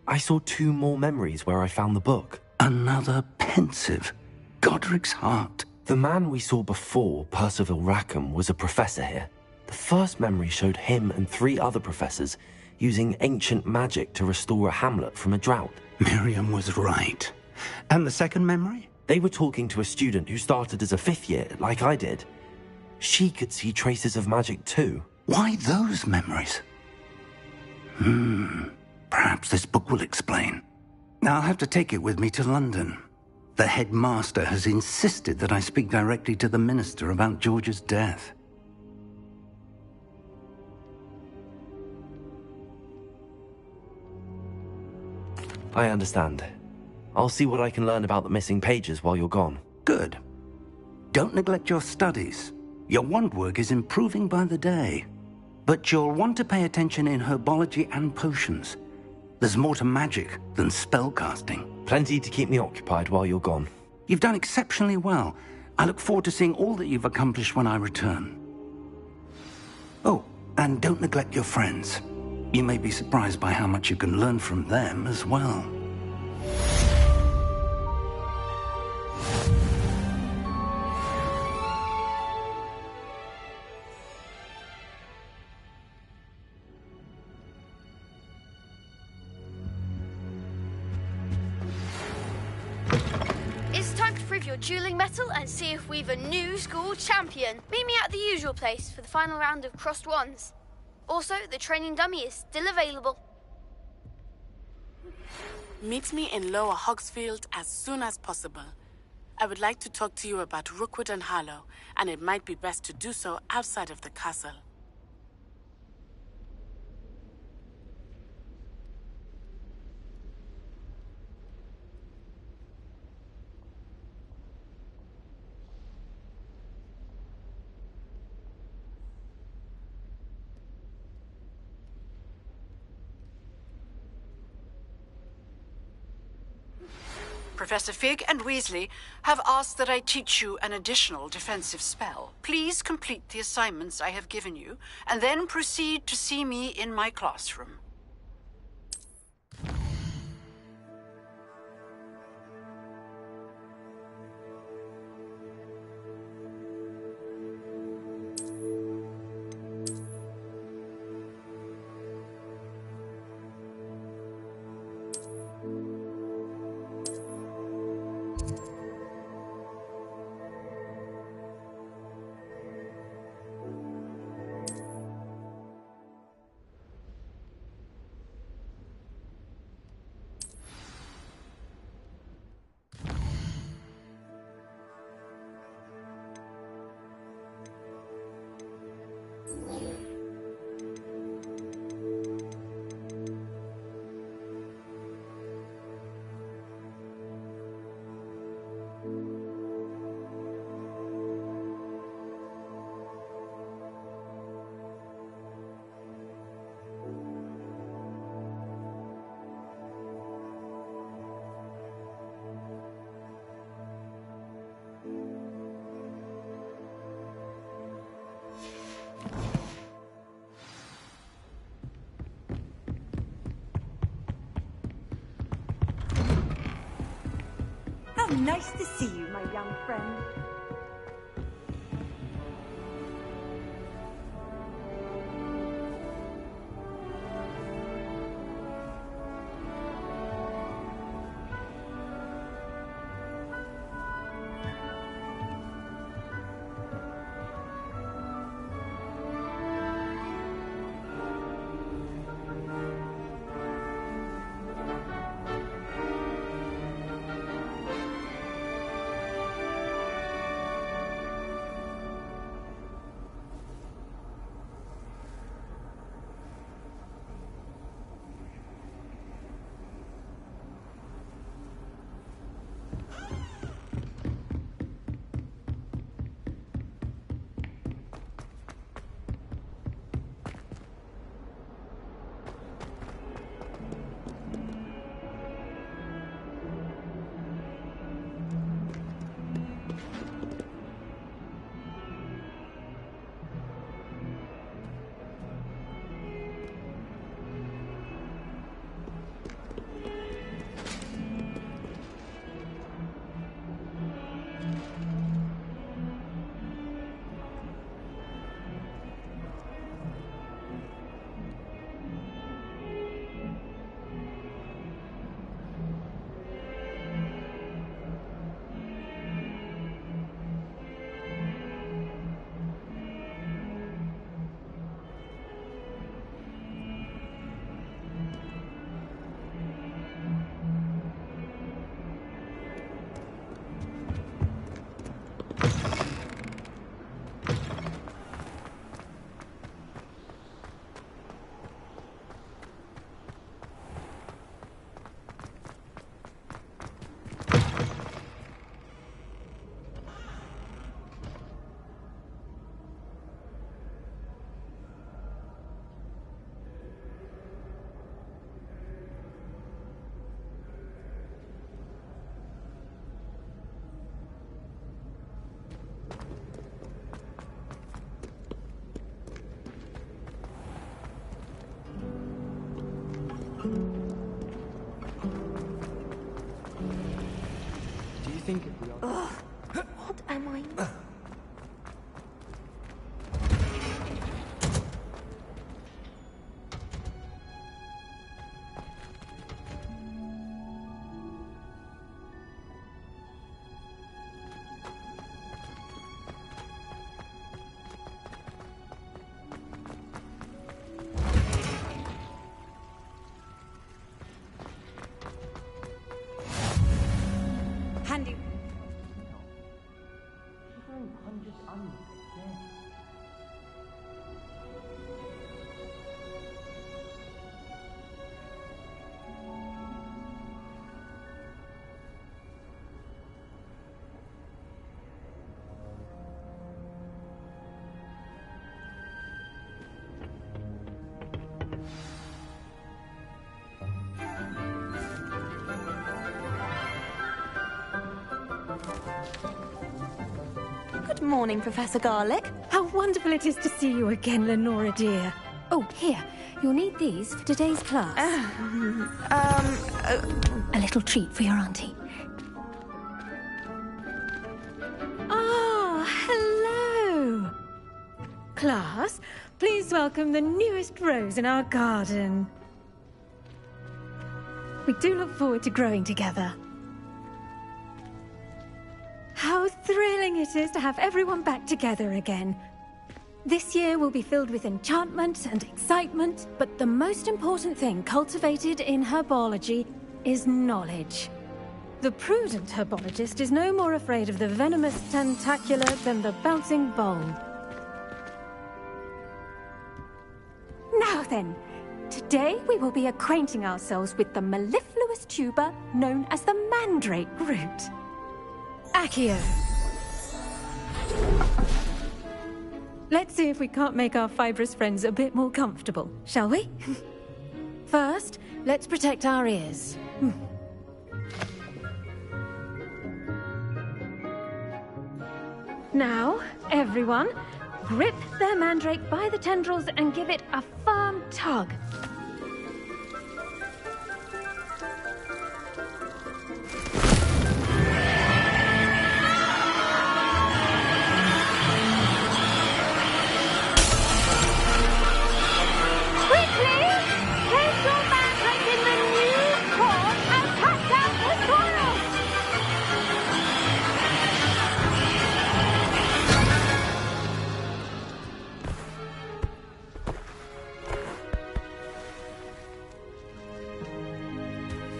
I saw 2 more memories where I found the book. Another pensive. Godric's heart. The man we saw before, Percival Rackham, was a professor here. The first memory showed him and 3 other professors using ancient magic to restore a hamlet from a drought. Miriam was right. And the second memory? They were talking to a student who started as a 5th year, like I did. She could see traces of magic too. Why those memories? Perhaps this book will explain. Now I'll have to take it with me to London. The headmaster has insisted that I speak directly to the minister about George's death. I understand. I'll see what I can learn about the missing pages while you're gone. Good. Don't neglect your studies. Your wand work is improving by the day. But you'll want to pay attention in herbology and potions. There's more to magic than spellcasting. Plenty to keep me occupied while you're gone. You've done exceptionally well. I look forward to seeing all that you've accomplished when I return. Oh, and don't neglect your friends. You may be surprised by how much you can learn from them as well. It's time to prove your dueling mettle and see if we've a new school champion. Meet me at the usual place for the final round of crossed wands. Also, the training dummy is still available. Meet me in Lower Hogsfield as soon as possible. I would like to talk to you about Rookwood and Harlow, and it might be best to do so outside of the castle. Professor Fig and Weasley have asked that I teach you an additional defensive spell. Please complete the assignments I have given you, and then proceed to see me in my classroom. Nice to see you, my young friend. Think if we are... What am I... Handy. Good morning, Professor Garlick. How wonderful it is to see you again, Lenora dear. Oh, here. You'll need these for today's class. A little treat for your auntie. Ah, hello. Class, please welcome the newest rose in our garden. We do look forward to growing together. How thrilling it is to have everyone back together again. This year will be filled with enchantment and excitement, but the most important thing cultivated in herbology is knowledge. The prudent herbologist is no more afraid of the venomous tentacula than the bouncing bowl. Now then, today we will be acquainting ourselves with the mellifluous tuber known as the mandrake root. Accio. Let's see if we can't make our fibrous friends a bit more comfortable, shall we? First, let's protect our ears. Now, everyone, grip their mandrake by the tendrils and give it a firm tug.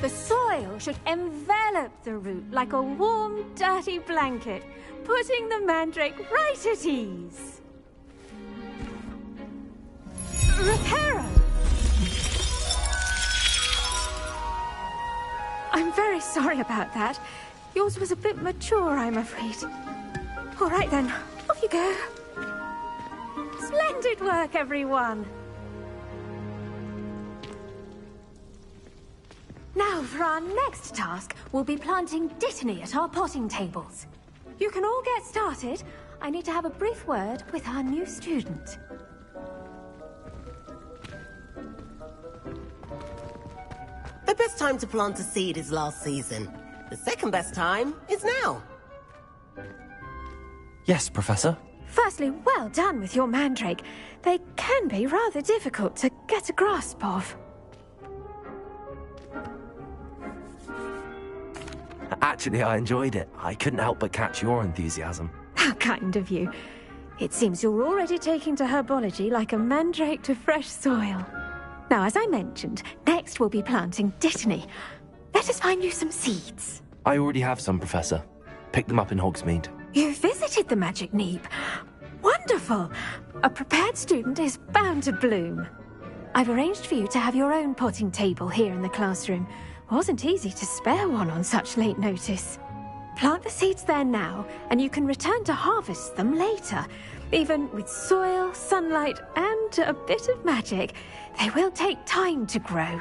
The soil should envelop the root like a warm, dirty blanket, putting the mandrake right at ease. Reparo! I'm very sorry about that. Yours was a bit mature, I'm afraid. All right then, off you go. Splendid work, everyone. Now, for our next task, we'll be planting Dittany at our potting tables. You can all get started. I need to have a brief word with our new student. The best time to plant a seed is last season. The second best time is now. Yes, Professor. Firstly, well done with your mandrake. They can be rather difficult to get a grasp of. Actually, I enjoyed it. I couldn't help but catch your enthusiasm. How kind of you. It seems you're already taking to herbology like a mandrake to fresh soil. Now, as I mentioned, next we'll be planting Dittany. Let us find you some seeds. I already have some, Professor. Picked them up in Hogsmeade. You visited the Magic Neep. Wonderful! A prepared student is bound to bloom. I've arranged for you to have your own potting table here in the classroom. Wasn't easy to spare one on such late notice. Plant the seeds there now, and you can return to harvest them later. Even with soil, sunlight, and a bit of magic, they will take time to grow.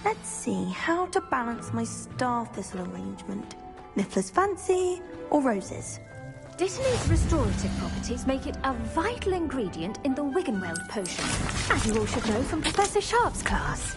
Let's see how to balance my star thistle arrangement. Niffler's fancy or roses? Dittany's restorative properties make it a vital ingredient in the Wiggenweld potion, as you all should know from Professor Sharp's class.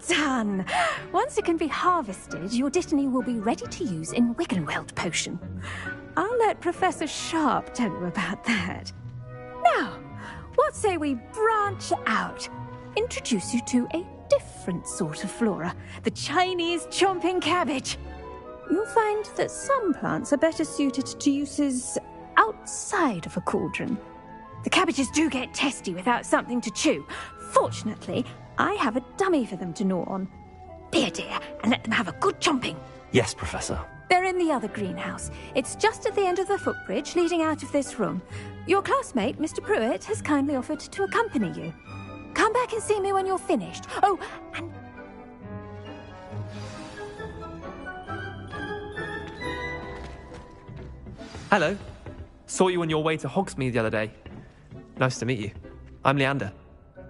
Done! Once it can be harvested, your Dittany will be ready to use in Wiggenweld potion. I'll let Professor Sharp tell you about that. Now, what say we branch out? Introduce you to a different sort of flora, the Chinese chomping cabbage. You'll find that some plants are better suited to uses outside of a cauldron. The cabbages do get testy without something to chew. Fortunately, I have a dummy for them to gnaw on. Be a dear and let them have a good chomping. Yes, Professor. They're in the other greenhouse. It's just at the end of the footbridge leading out of this room. Your classmate, Mr. Pruitt, has kindly offered to accompany you. Come back and see me when you're finished. Oh, and... Hello. Saw you on your way to Hogsmeade the other day. Nice to meet you. I'm Leander.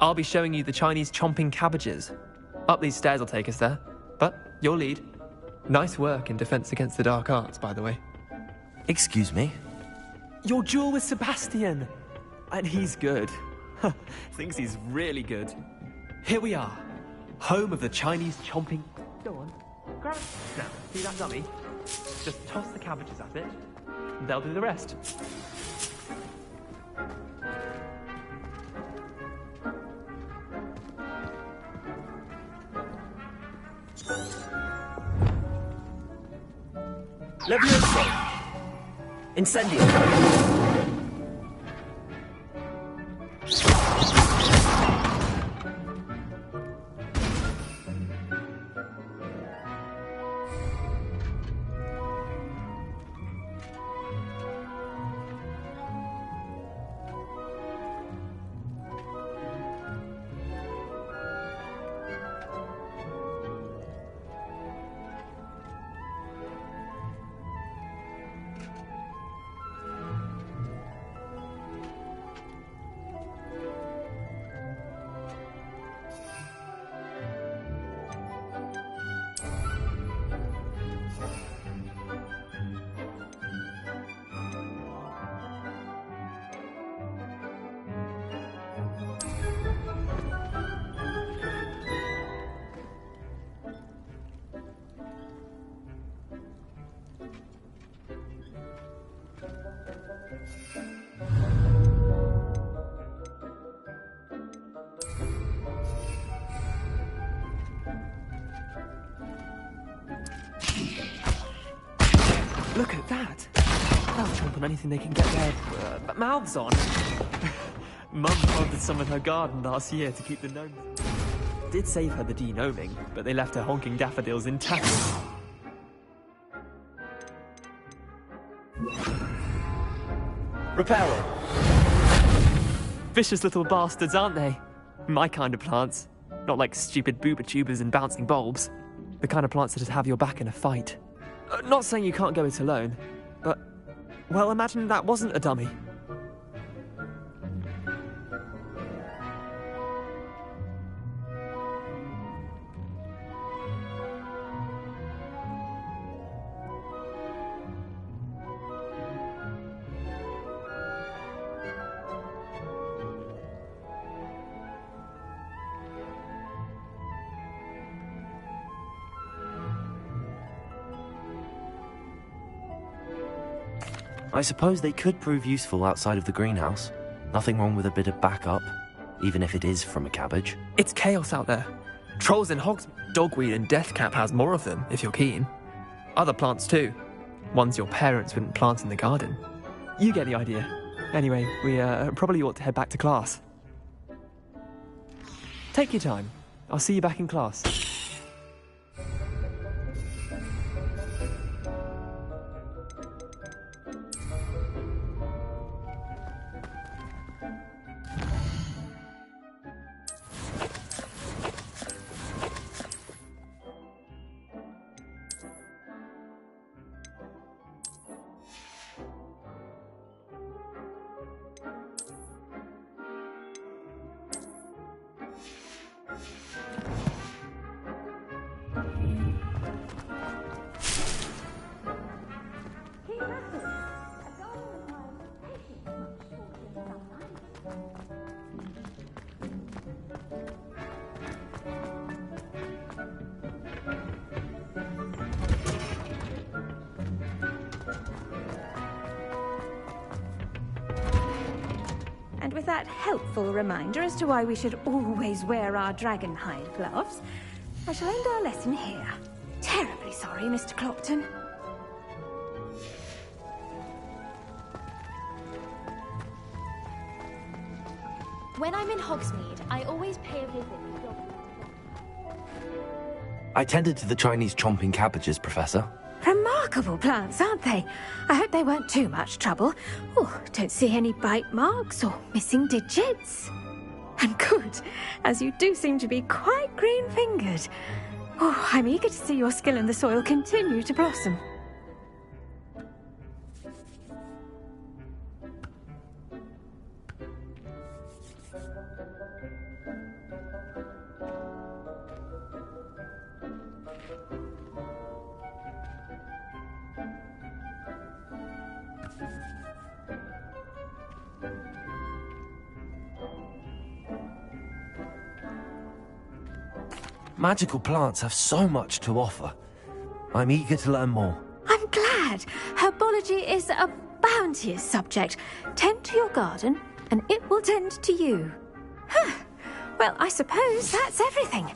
I'll be showing you the Chinese chomping cabbages. Up these stairs will take us there. But you'll lead. Nice work in Defense Against the Dark Arts, by the way. Excuse me? Your duel with Sebastian. And he's good. Thinks he's really good. Here we are. Home of the Chinese chomping... Go on. Grab it. Now, see that dummy? Just toss the cabbages at it, and they'll do the rest. Levioso! Incendio! Look at that. They'll chomp on anything they can get their mouths on. Mum planted some in her garden last year to keep the gnomes. Did save her the de-gnoming, but they left her honking daffodils intact. Reparo. Vicious little bastards, aren't they? My kind of plants. Not like stupid booba tubers and bouncing bulbs. The kind of plants that just have your back in a fight. Not saying you can't go it alone, but... well, imagine that wasn't a dummy. I suppose they could prove useful outside of the greenhouse. Nothing wrong with a bit of backup, even if it is from a cabbage. It's chaos out there. Trolls in hogs, dogweed and deathcap has more of them, if you're keen. Other plants too. Ones your parents wouldn't plant in the garden. You get the idea. Anyway, we probably ought to head back to class. Take your time. I'll see you back in class. And with that helpful reminder as to why we should always wear our dragon hide gloves, I shall end our lesson here. Terribly sorry, Mr. Clopton. When I'm in Hogsmeade, I always pay a visit. I tended to the Chinese chomping cabbages, Professor. Remarkable plants, aren't they? I hope they weren't too much trouble. Oh, don't see any bite marks or missing digits. And good, as you do seem to be quite green-fingered. Oh, I'm eager to see your skill in the soil continue to blossom. Magical plants have so much to offer. I'm eager to learn more. I'm glad. Herbology is a bounteous subject. Tend to your garden, and it will tend to you. Huh. Well, I suppose that's everything.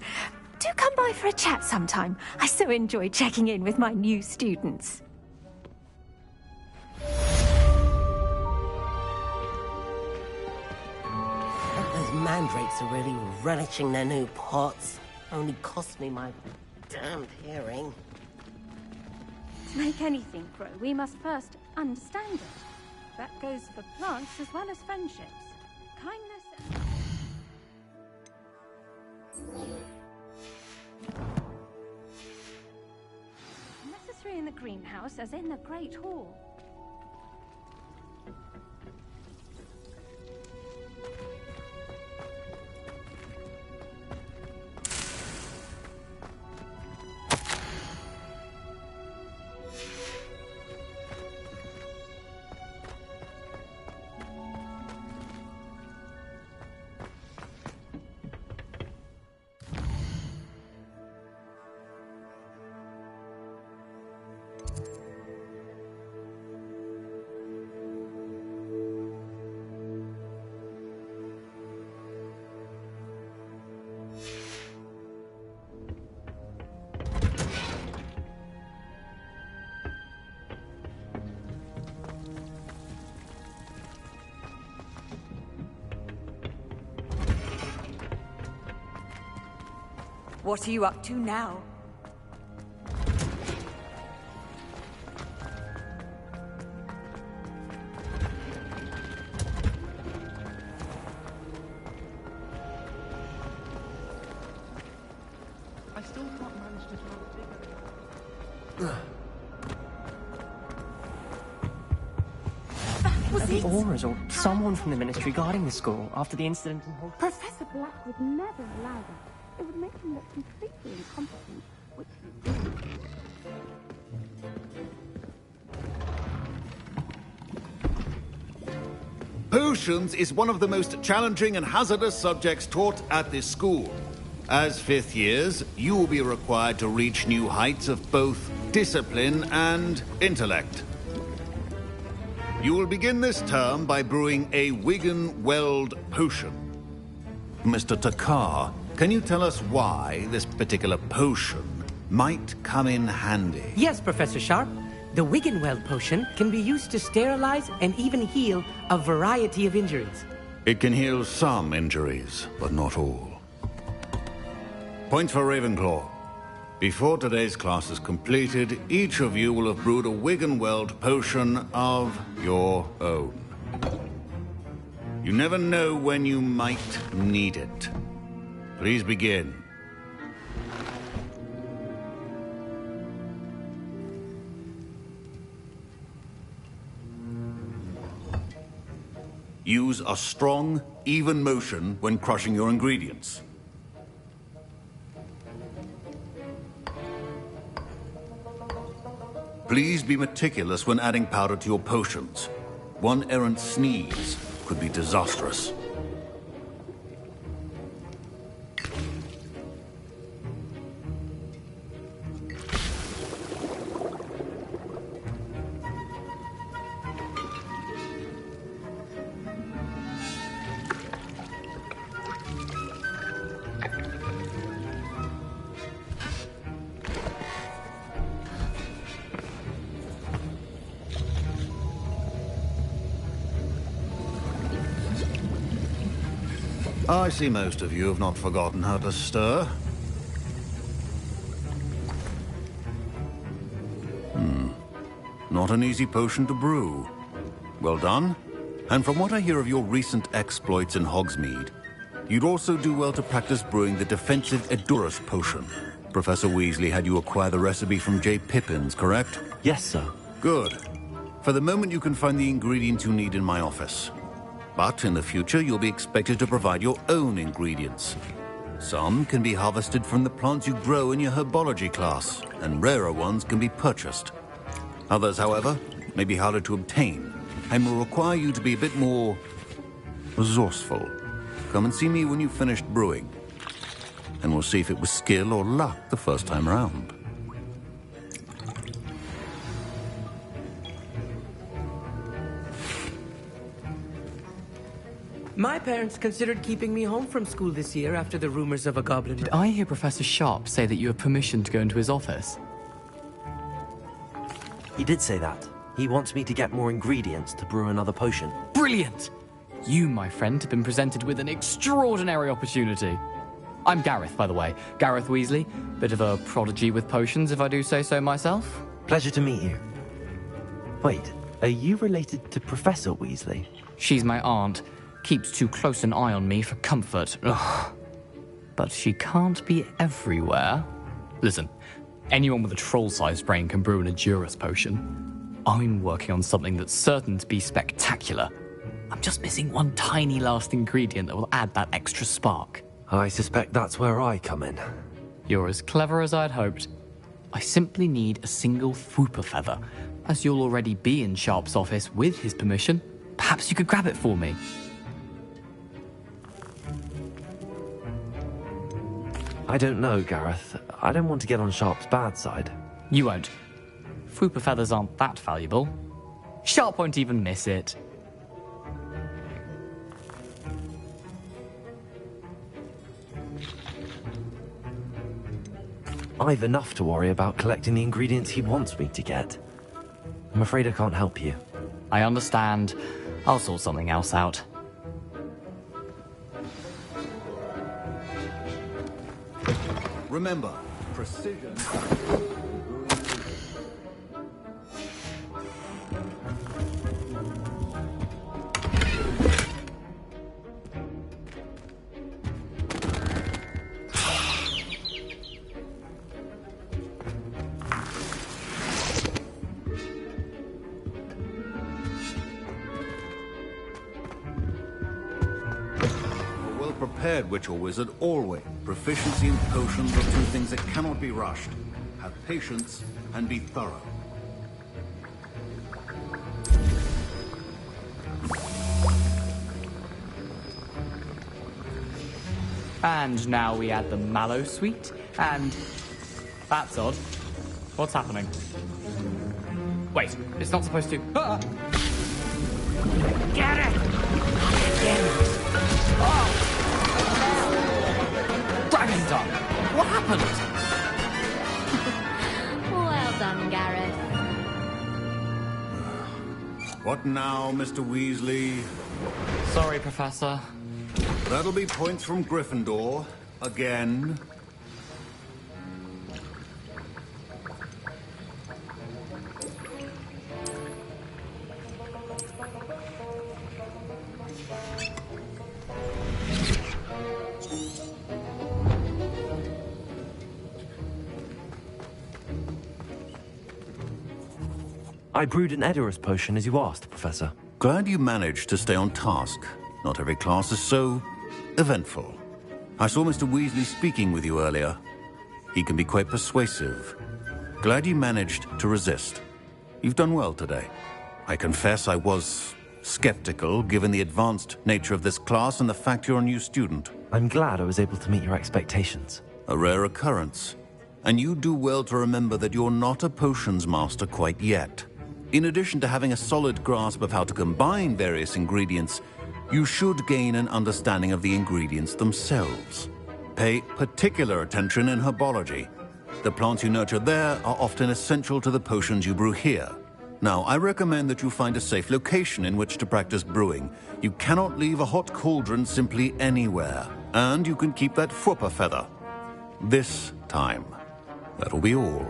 Do come by for a chat sometime. I so enjoy checking in with my new students. Those mandrakes are really relishing their new pots. Only cost me my damned hearing. To make anything grow, we must first understand it. That goes for plants as well as friendships. Kindness and... necessary in the greenhouse as in the Great Hall. What are you up to now? I still can't manage to draw Are the Auras or someone from the Ministry guarding the school after the incident in Hogwarts? Professor Black would never allow that. It would make him look completely incompetent, which he did. Potions is one of the most challenging and hazardous subjects taught at this school. As fifth years, you will be required to reach new heights of both discipline and intellect. You will begin this term by brewing a Wigan-Weld potion. Mr. Takar, can you tell us why this particular potion might come in handy? Yes, Professor Sharp. The Wigan-Weld potion can be used to sterilize and even heal a variety of injuries. It can heal some injuries, but not all. Points for Ravenclaw. Before today's class is completed, each of you will have brewed a Wigan-Weld potion of your own. You never know when you might need it. Please begin. Use a strong, even motion when crushing your ingredients. Please be meticulous when adding powder to your potions. One errant sneeze could be disastrous. I see most of you have not forgotten how to stir. Not an easy potion to brew. Well done. And from what I hear of your recent exploits in Hogsmeade, you'd also do well to practice brewing the defensive Edurus potion. Professor Weasley had you acquire the recipe from J. Pippins, correct? Yes, sir. Good. For the moment, you can find the ingredients you need in my office. But in the future, you'll be expected to provide your own ingredients. Some can be harvested from the plants you grow in your herbology class, and rarer ones can be purchased. Others, however, may be harder to obtain, and will require you to be a bit more resourceful. Come and see me when you've finished brewing, and we'll see if it was skill or luck the first time around. My parents considered keeping me home from school this year after the rumors of a goblin. Did I hear Professor Sharp say that you have permission to go into his office? He did say that. He wants me to get more ingredients to brew another potion. Brilliant! You, my friend, have been presented with an extraordinary opportunity. I'm Gareth, by the way. Gareth Weasley. Bit of a prodigy with potions, if I do say so myself. Pleasure to meet you. Wait, are you related to Professor Weasley? She's my aunt. Keeps too close an eye on me for comfort. Ugh. But she can't be everywhere. Listen, anyone with a troll-sized brain can brew an Edurus potion. I'm working on something that's certain to be spectacular. I'm just missing one tiny last ingredient that will add that extra spark. I suspect that's where I come in. You're as clever as I'd hoped. I simply need a single Fwooper feather. As you'll already be in Sharp's office with his permission, perhaps you could grab it for me. I don't know, Gareth. I don't want to get on Sharp's bad side. You won't. Fwooper feathers aren't that valuable. Sharp won't even miss it. I've enough to worry about collecting the ingredients he wants me to get. I'm afraid I can't help you. I understand. I'll sort something else out. Remember, precision... Prepared witch or wizard always. Proficiency and potions are two things that cannot be rushed. Have patience and be thorough. And now we add the mallow sweet, and that's odd. What's happening? Wait, it's not supposed to. Ah! Get it! Oh! Dragon Dog! What happened? Well done, Gareth. What now, Mr. Weasley? Sorry, Professor. That'll be points from Gryffindor. Again. I brewed an Edurus potion as you asked, Professor. Glad you managed to stay on task. Not every class is so eventful. I saw Mr. Weasley speaking with you earlier. He can be quite persuasive. Glad you managed to resist. You've done well today. I confess I was skeptical, given the advanced nature of this class and the fact you're a new student. I'm glad I was able to meet your expectations. A rare occurrence. And you do well to remember that you're not a potions master quite yet. In addition to having a solid grasp of how to combine various ingredients, you should gain an understanding of the ingredients themselves. Pay particular attention in herbology. The plants you nurture there are often essential to the potions you brew here. Now, I recommend that you find a safe location in which to practice brewing. You cannot leave a hot cauldron simply anywhere. And you can keep that Fwooper feather. This time. That'll be all.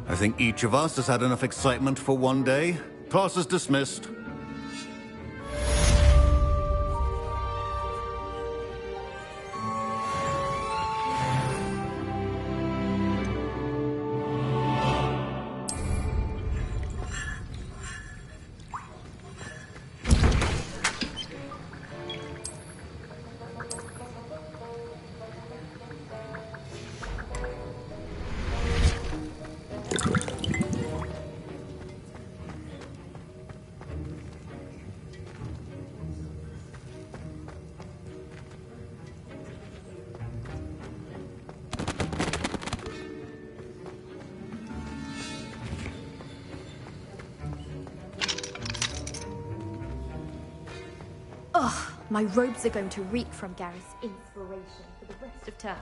I think each of us has had enough excitement for one day. Class is dismissed. Ugh, my robes are going to reek from Gareth's inspiration for the rest of term.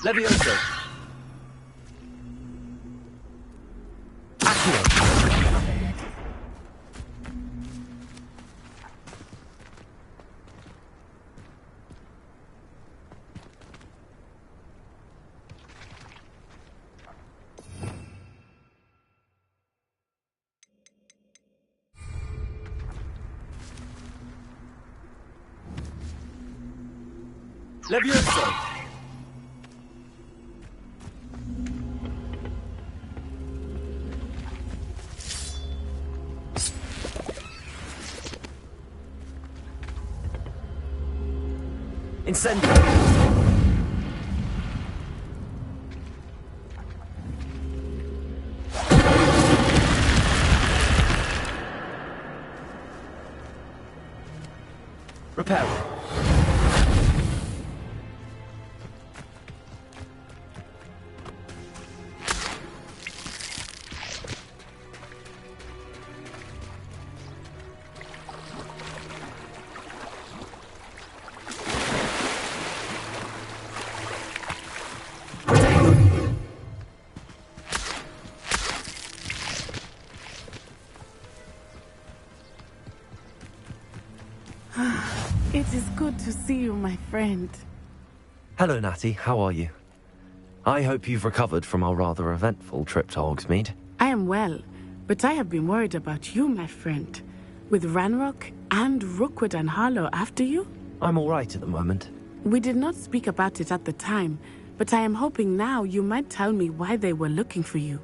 Levioso. Accio. Levioso. Incendio. Repair. It is good to see you, my friend. Hello, Natty. How are you? I hope you've recovered from our rather eventful trip to Hogsmeade. I am well, but I have been worried about you, my friend. With Ranrock and Rookwood and Harlow after you? I'm all right at the moment. We did not speak about it at the time, but I am hoping now you might tell me why they were looking for you.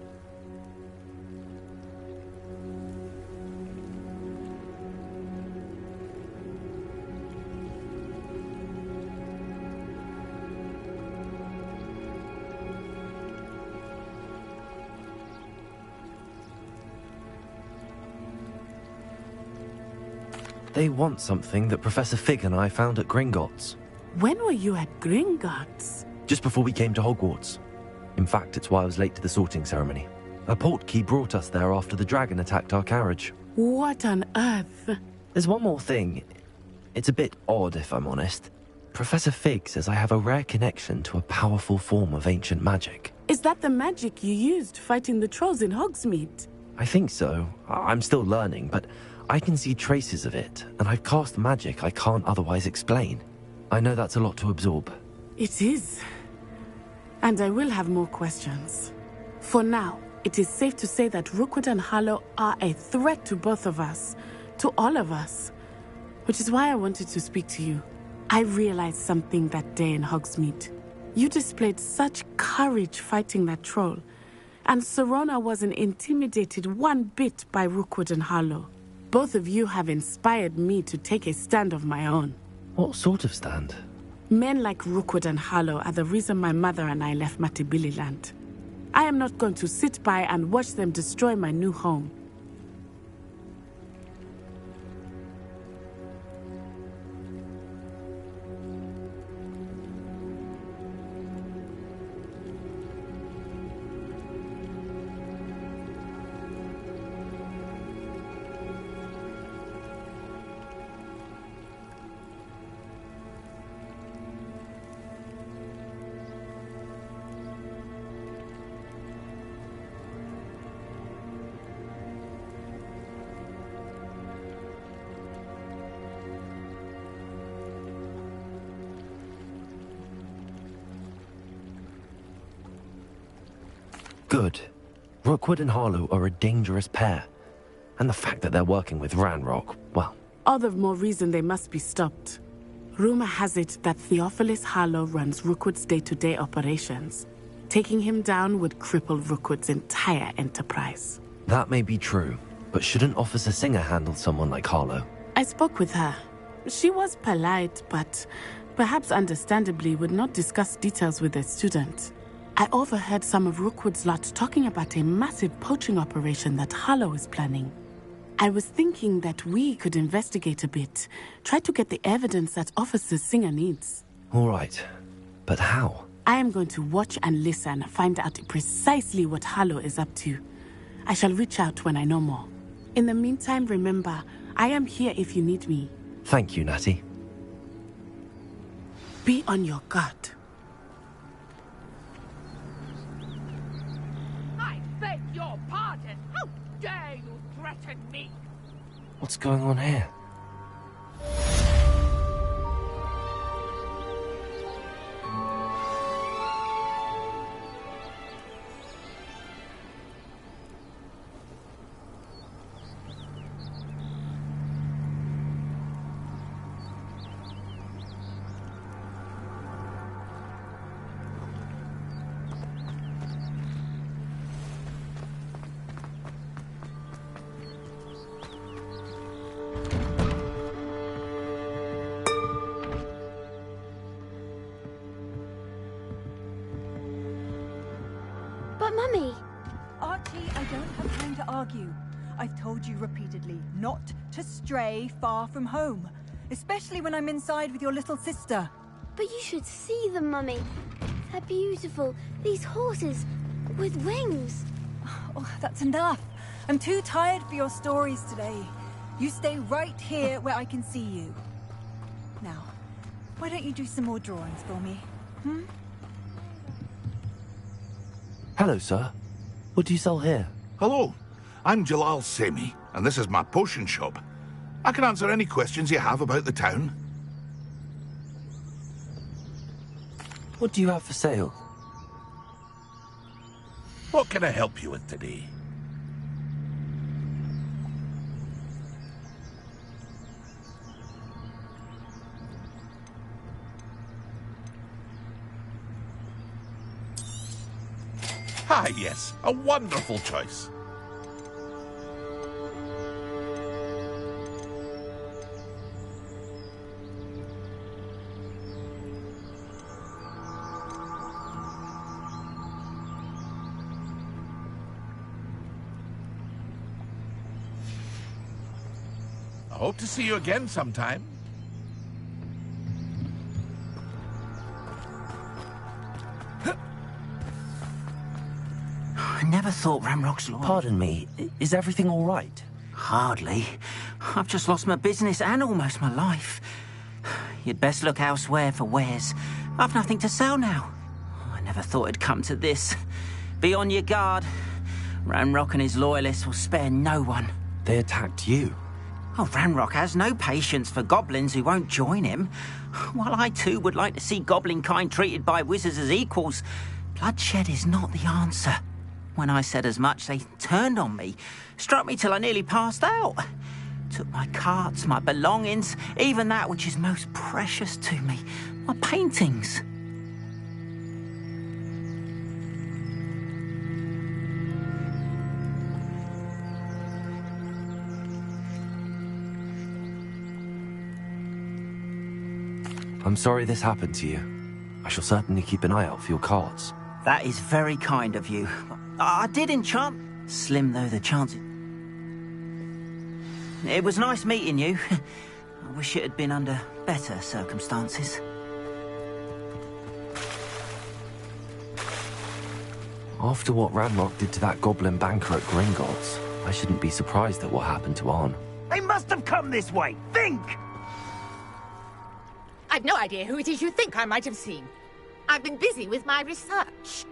They want something that Professor Fig and I found at Gringotts. When were you at Gringotts? Just before we came to Hogwarts. In fact, it's why I was late to the sorting ceremony. A portkey brought us there after the dragon attacked our carriage. What on earth? There's one more thing. It's a bit odd, if I'm honest. Professor Fig says I have a rare connection to a powerful form of ancient magic. Is that the magic you used fighting the trolls in Hogsmeade? I think so. I'm still learning, but I can see traces of it, and I've cast magic I can't otherwise explain. I know that's a lot to absorb. It is. And I will have more questions. For now, it is safe to say that Rookwood and Harlow are a threat to both of us. To all of us. Which is why I wanted to speak to you. I realized something that day in Hogsmeade. You displayed such courage fighting that troll. And Serona wasn't intimidated one bit by Rookwood and Harlow. Both of you have inspired me to take a stand of my own. What sort of stand? Men like Rookwood and Harlow are the reason my mother and I left Matabeleland. I am not going to sit by and watch them destroy my new home. Good. Rookwood and Harlow are a dangerous pair. And the fact that they're working with Ranrock, well... All the more reason they must be stopped. Rumor has it that Theophilus Harlow runs Rookwood's day-to-day operations. Taking him down would cripple Rookwood's entire enterprise. That may be true, but shouldn't Officer Singer handle someone like Harlow? I spoke with her. She was polite, but perhaps understandably would not discuss details with a student. I overheard some of Rookwood's lot talking about a massive poaching operation that Harlow is planning. I was thinking that we could investigate a bit, try to get the evidence that Officer Singer needs. All right, but how? I am going to watch and listen, find out precisely what Harlow is up to. I shall reach out when I know more. In the meantime, remember, I am here if you need me. Thank you, Natty. Be on your guard. I beg your pardon. How dare you threaten me? What's going on here? But Mummy... Archie, I don't have time to argue. I've told you repeatedly not to stray far from home, especially when I'm inside with your little sister. But you should see them, Mummy. They're beautiful. These horses with wings. Oh, that's enough. I'm too tired for your stories today. You stay right here where I can see you. Now, why don't you do some more drawings for me? Hello, sir. What do you sell here? Hello, I'm Jalal Semi, and this is my potion shop. I can answer any questions you have about the town. What do you have for sale? What can I help you with today? Ah, yes, a wonderful choice. I hope to see you again sometime. I never thought Ramrock's loyal. Pardon me, is everything all right? Hardly. I've just lost my business and almost my life. You'd best look elsewhere for wares. I've nothing to sell now. I never thought it'd come to this. Be on your guard. Ramrock and his loyalists will spare no one. They attacked you? Oh, Ramrock has no patience for goblins who won't join him. While I too would like to see goblin kind treated by wizards as equals, bloodshed is not the answer. When I said as much, they turned on me, struck me till I nearly passed out. Took my carts, my belongings, even that which is most precious to me, my paintings. I'm sorry this happened to you. I shall certainly keep an eye out for your carts. That is very kind of you. I did enchant, slim though the chances. It was nice meeting you. I wish it had been under better circumstances. After what Ramrock did to that goblin banker at Gringotts, I shouldn't be surprised at what happened to Arn. They must have come this way. Think! I've no idea who it is you think I might have seen. I've been busy with my research.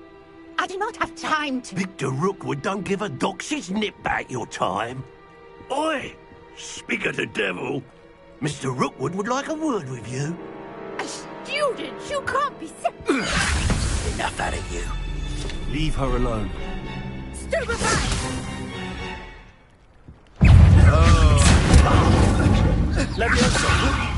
I do not have time to... Victor Rookwood don't give a doxy's nip back your time. Oi! Speak of the devil. Mr. Rookwood would like a word with you. A student? You can't be... Enough out of you. Leave her alone. Let me have some.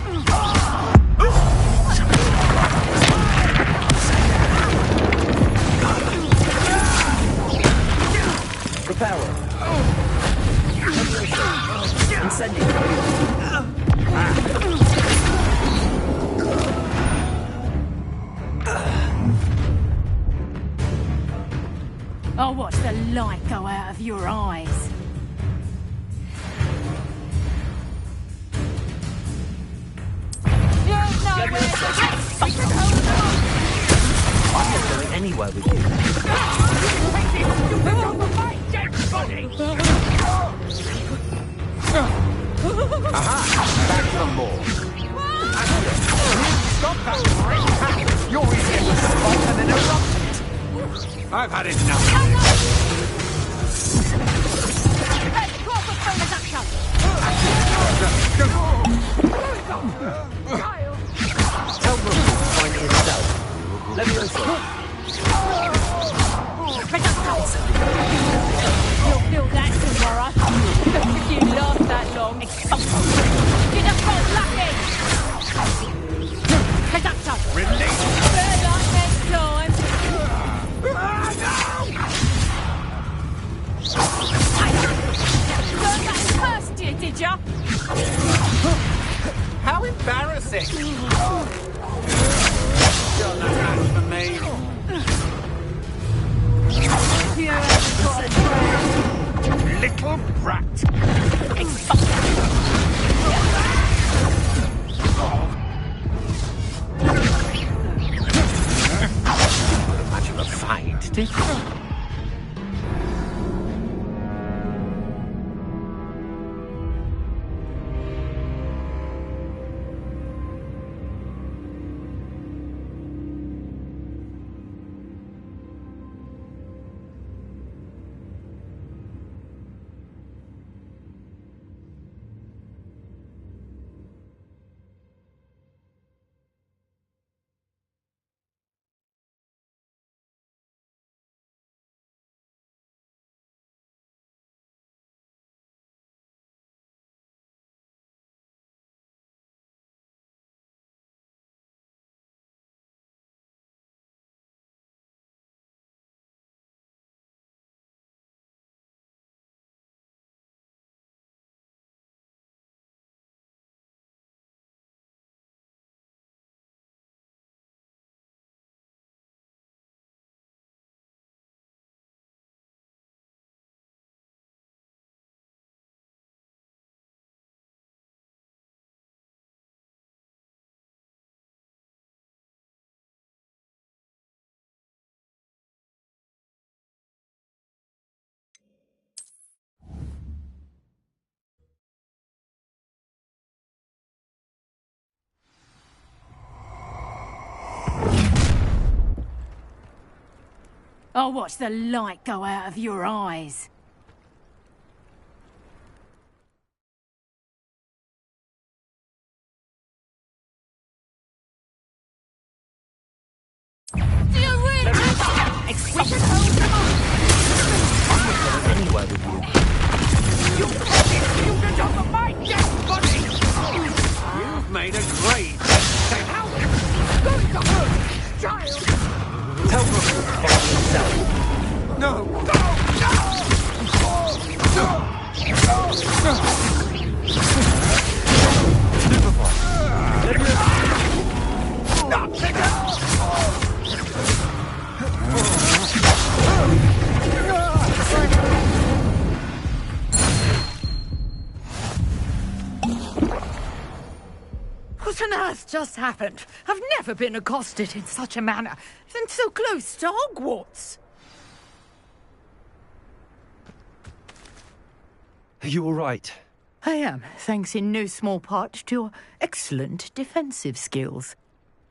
Reparo. Incendio. I'll watch the light go out of your eyes. I'm not going anywhere with you. Aha! Back for more. Stop that! You're easy to spot and then erupt it. I've had enough. Tell me to find himself. Let me listen. You'll feel that tomorrow. If you last that long, you just got lucky. Conductor. Release. Better like next time. Learn that first year, did ya? How embarrassing! Got no match for me. Little brat. Not much of a fight, did you? I'll watch the light go out of your eyes. Do you really? Anywhere with you. You've made a great mistake. How going to hurt, child? Tell Brooke to find himself. No! What on earth just happened? I've never been accosted in such a manner, and so close to Hogwarts. Are you all right? I am, thanks in no small part to your excellent defensive skills.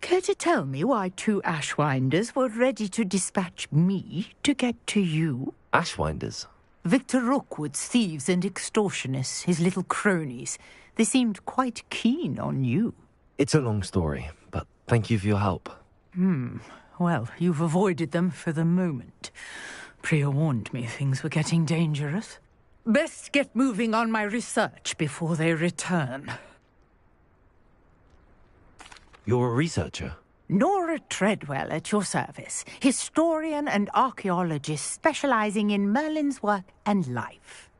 Care to tell me why two Ashwinders were ready to dispatch me to get to you? Ashwinders? Victor Rookwood's thieves and extortionists, his little cronies. They seemed quite keen on you. It's a long story, but thank you for your help. Well, you've avoided them for the moment. Priya warned me things were getting dangerous. Best get moving on my research before they return. You're a researcher? Nora Treadwell at your service, historian and archaeologist specializing in Merlin's work and life.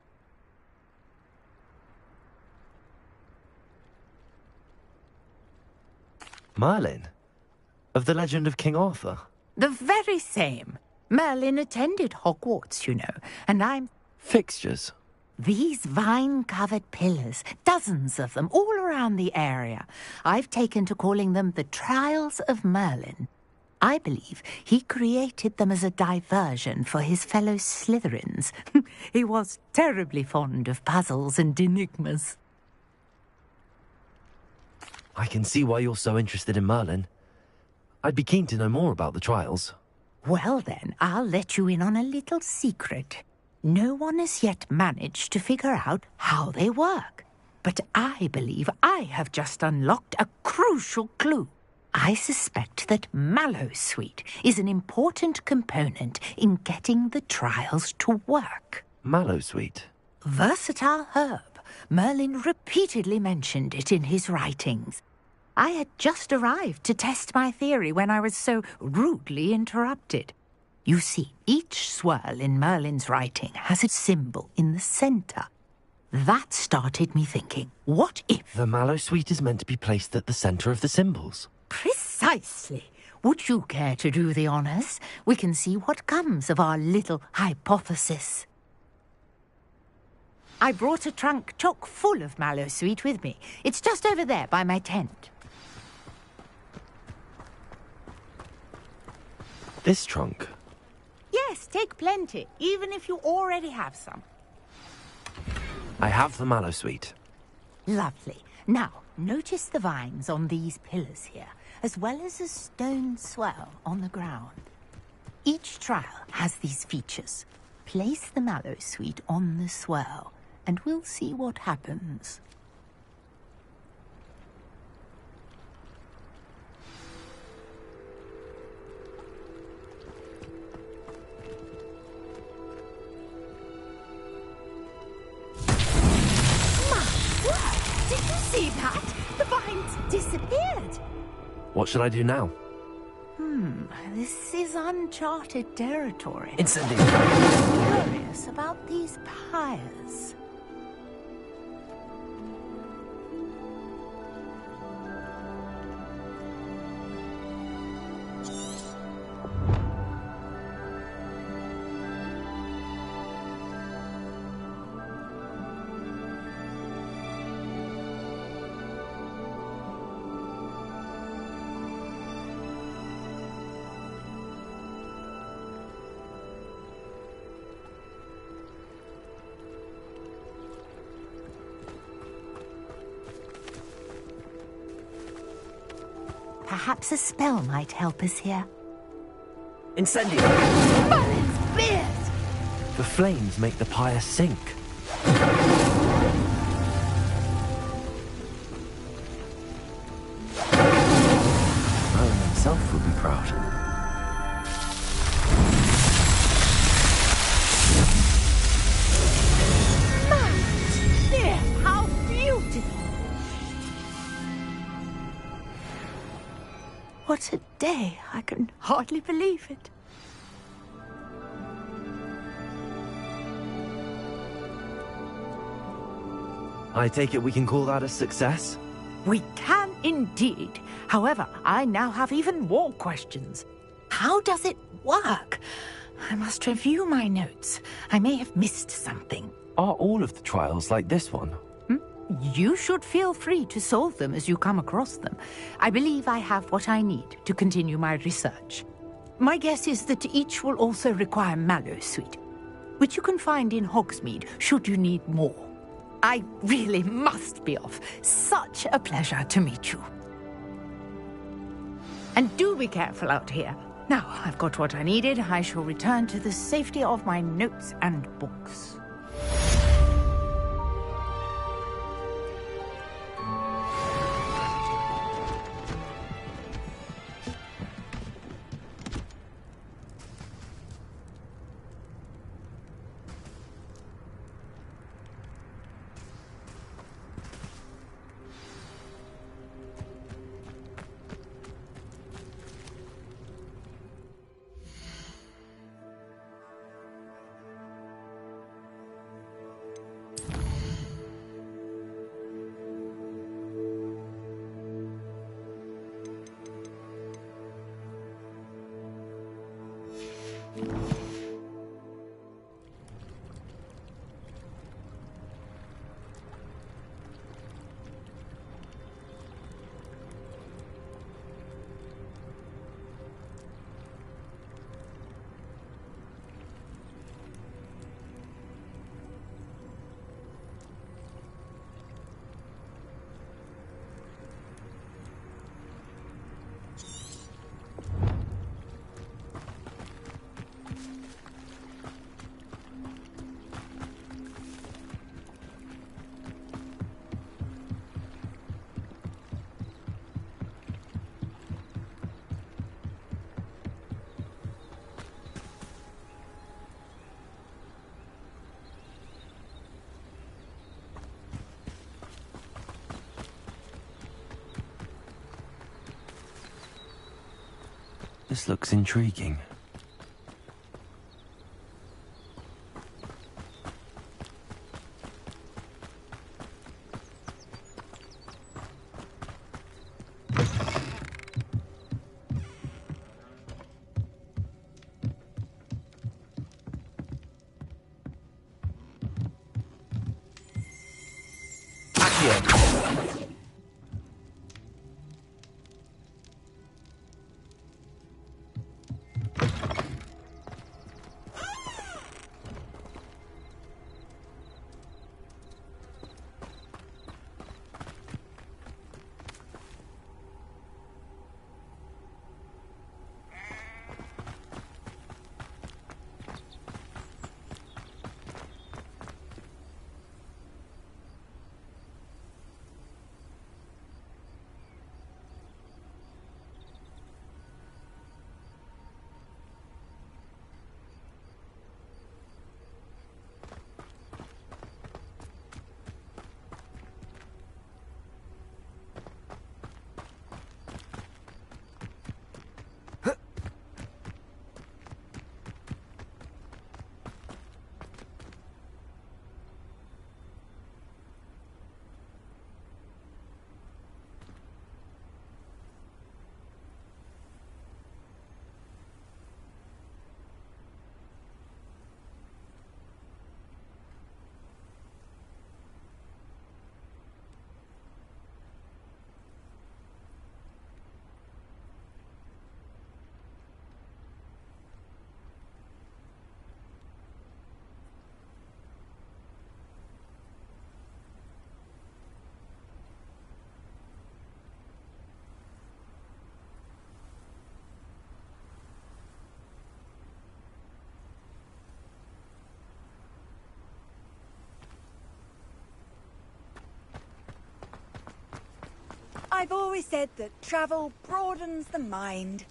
Merlin? Of the legend of King Arthur? The very same. Merlin attended Hogwarts, you know, and I'm... Fixtures? These vine-covered pillars, dozens of them, all around the area. I've taken to calling them the Trials of Merlin. I believe he created them as a diversion for his fellow Slytherins. He was terribly fond of puzzles and enigmas. I can see why you're so interested in Merlin. I'd be keen to know more about the trials. Well then, I'll let you in on a little secret. No one has yet managed to figure out how they work. But I believe I have just unlocked a crucial clue. I suspect that Mallowsweet is an important component in getting the trials to work. Mallowsweet? Versatile herb. Merlin repeatedly mentioned it in his writings. I had just arrived to test my theory when I was so rudely interrupted. You see, each swirl in Merlin's writing has a symbol in the centre. That started me thinking, what if... The Mallowsweet is meant to be placed at the centre of the symbols. Precisely. Would you care to do the honours? We can see what comes of our little hypothesis. I brought a trunk chock full of Mallowsweet with me. It's just over there by my tent. This trunk? Yes, take plenty, even if you already have some. I have the Mallowsweet. Lovely. Now, notice the vines on these pillars here, as well as a stone swell on the ground. Each trial has these features. Place the Mallowsweet on the swell, and we'll see what happens. Did you see that? The vines disappeared. What should I do now? This is uncharted territory. Incendiary. I'm curious about these pyres. Perhaps a spell might help us here. Incendiary! Merlin's beard! The flames make the pyre sink. Merlin himself would be proud. How beautiful! What a day! I can hardly believe it. I take it we can call that a success? We can indeed. However, I now have even more questions. How does it work? I must review my notes. I may have missed something. Are all of the trials like this one? You should feel free to solve them as you come across them. I believe I have what I need to continue my research. My guess is that each will also require Mallowsweet, which you can find in Hogsmeade should you need more. I really must be off. Such a pleasure to meet you. And do be careful out here. Now I've got what I needed, I shall return to the safety of my notes and books. This looks intriguing. I've always said that travel broadens the mind.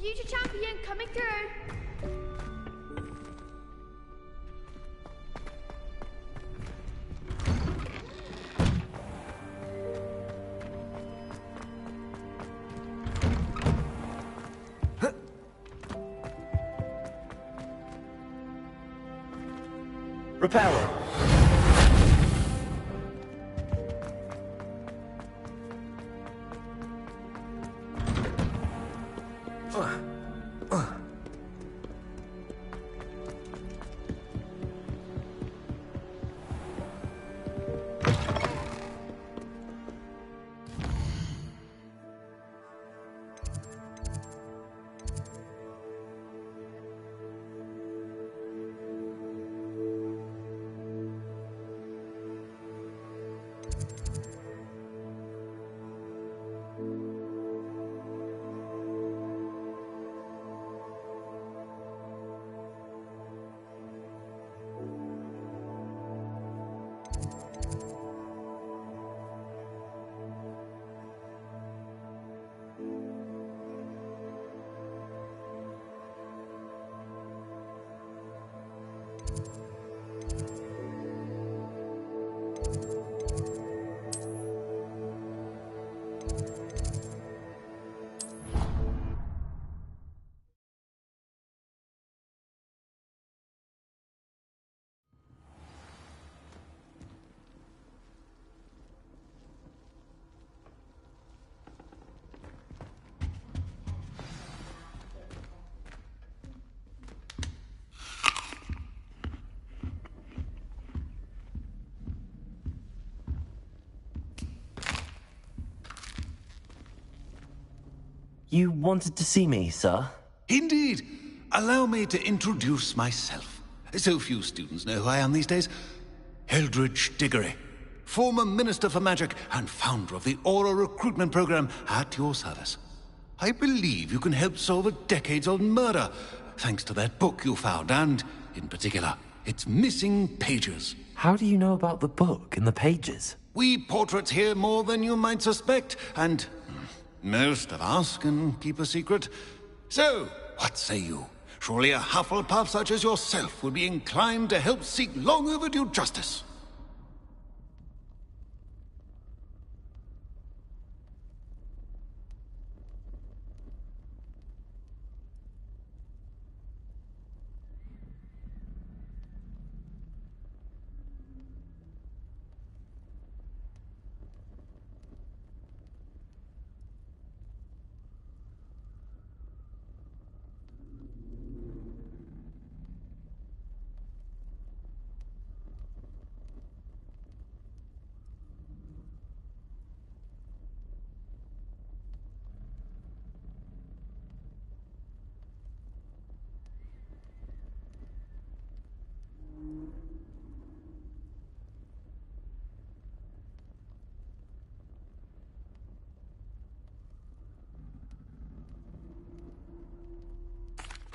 Future champion coming through. Repairer. You wanted to see me, sir? Indeed. Allow me to introduce myself. So few students know who I am these days. Eldridge Diggory, former Minister for Magic and founder of the Aura Recruitment Program, at your service. I believe you can help solve a decades-old murder, thanks to that book you found, and, in particular, its missing pages. How do you know about the book and the pages? We portraits hear more than you might suspect, and most of us can keep a secret. So, what say you? Surely a Hufflepuff such as yourself would be inclined to help seek long overdue justice.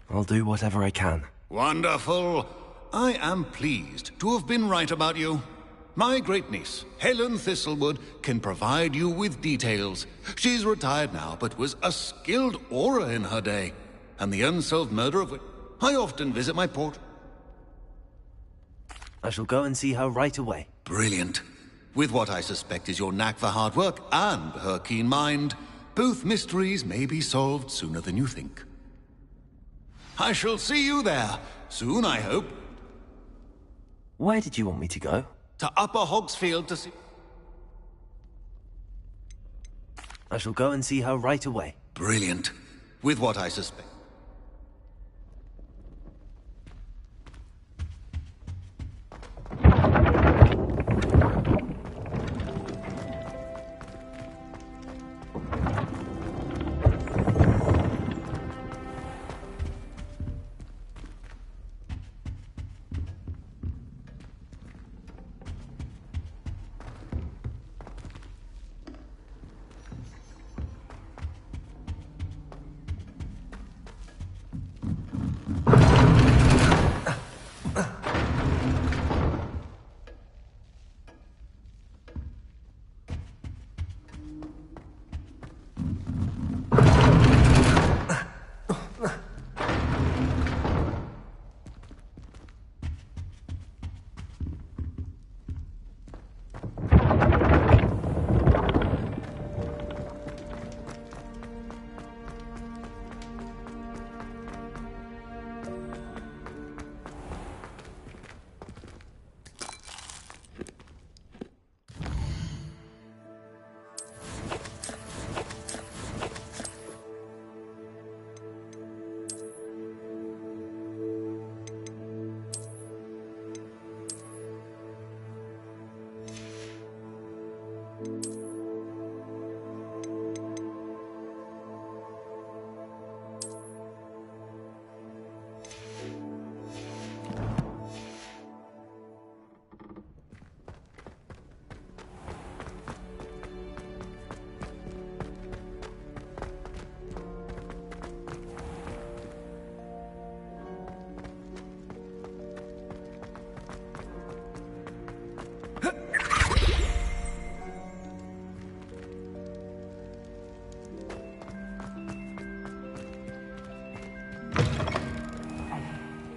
I'll do whatever I can. Wonderful. I am pleased to have been right about you. My great-niece, Helen Thistlewood, can provide you with details. She's retired now, but was a skilled aura in her day. And the unsolved murder of which I often visit my port. I shall go and see her right away. Brilliant. With what I suspect is your knack for hard work and her keen mind, both mysteries may be solved sooner than you think. I shall see you there, soon I hope. Where did you want me to go? To Upper Hogsfield to see... I shall go and see her right away. Brilliant. With what I suspect.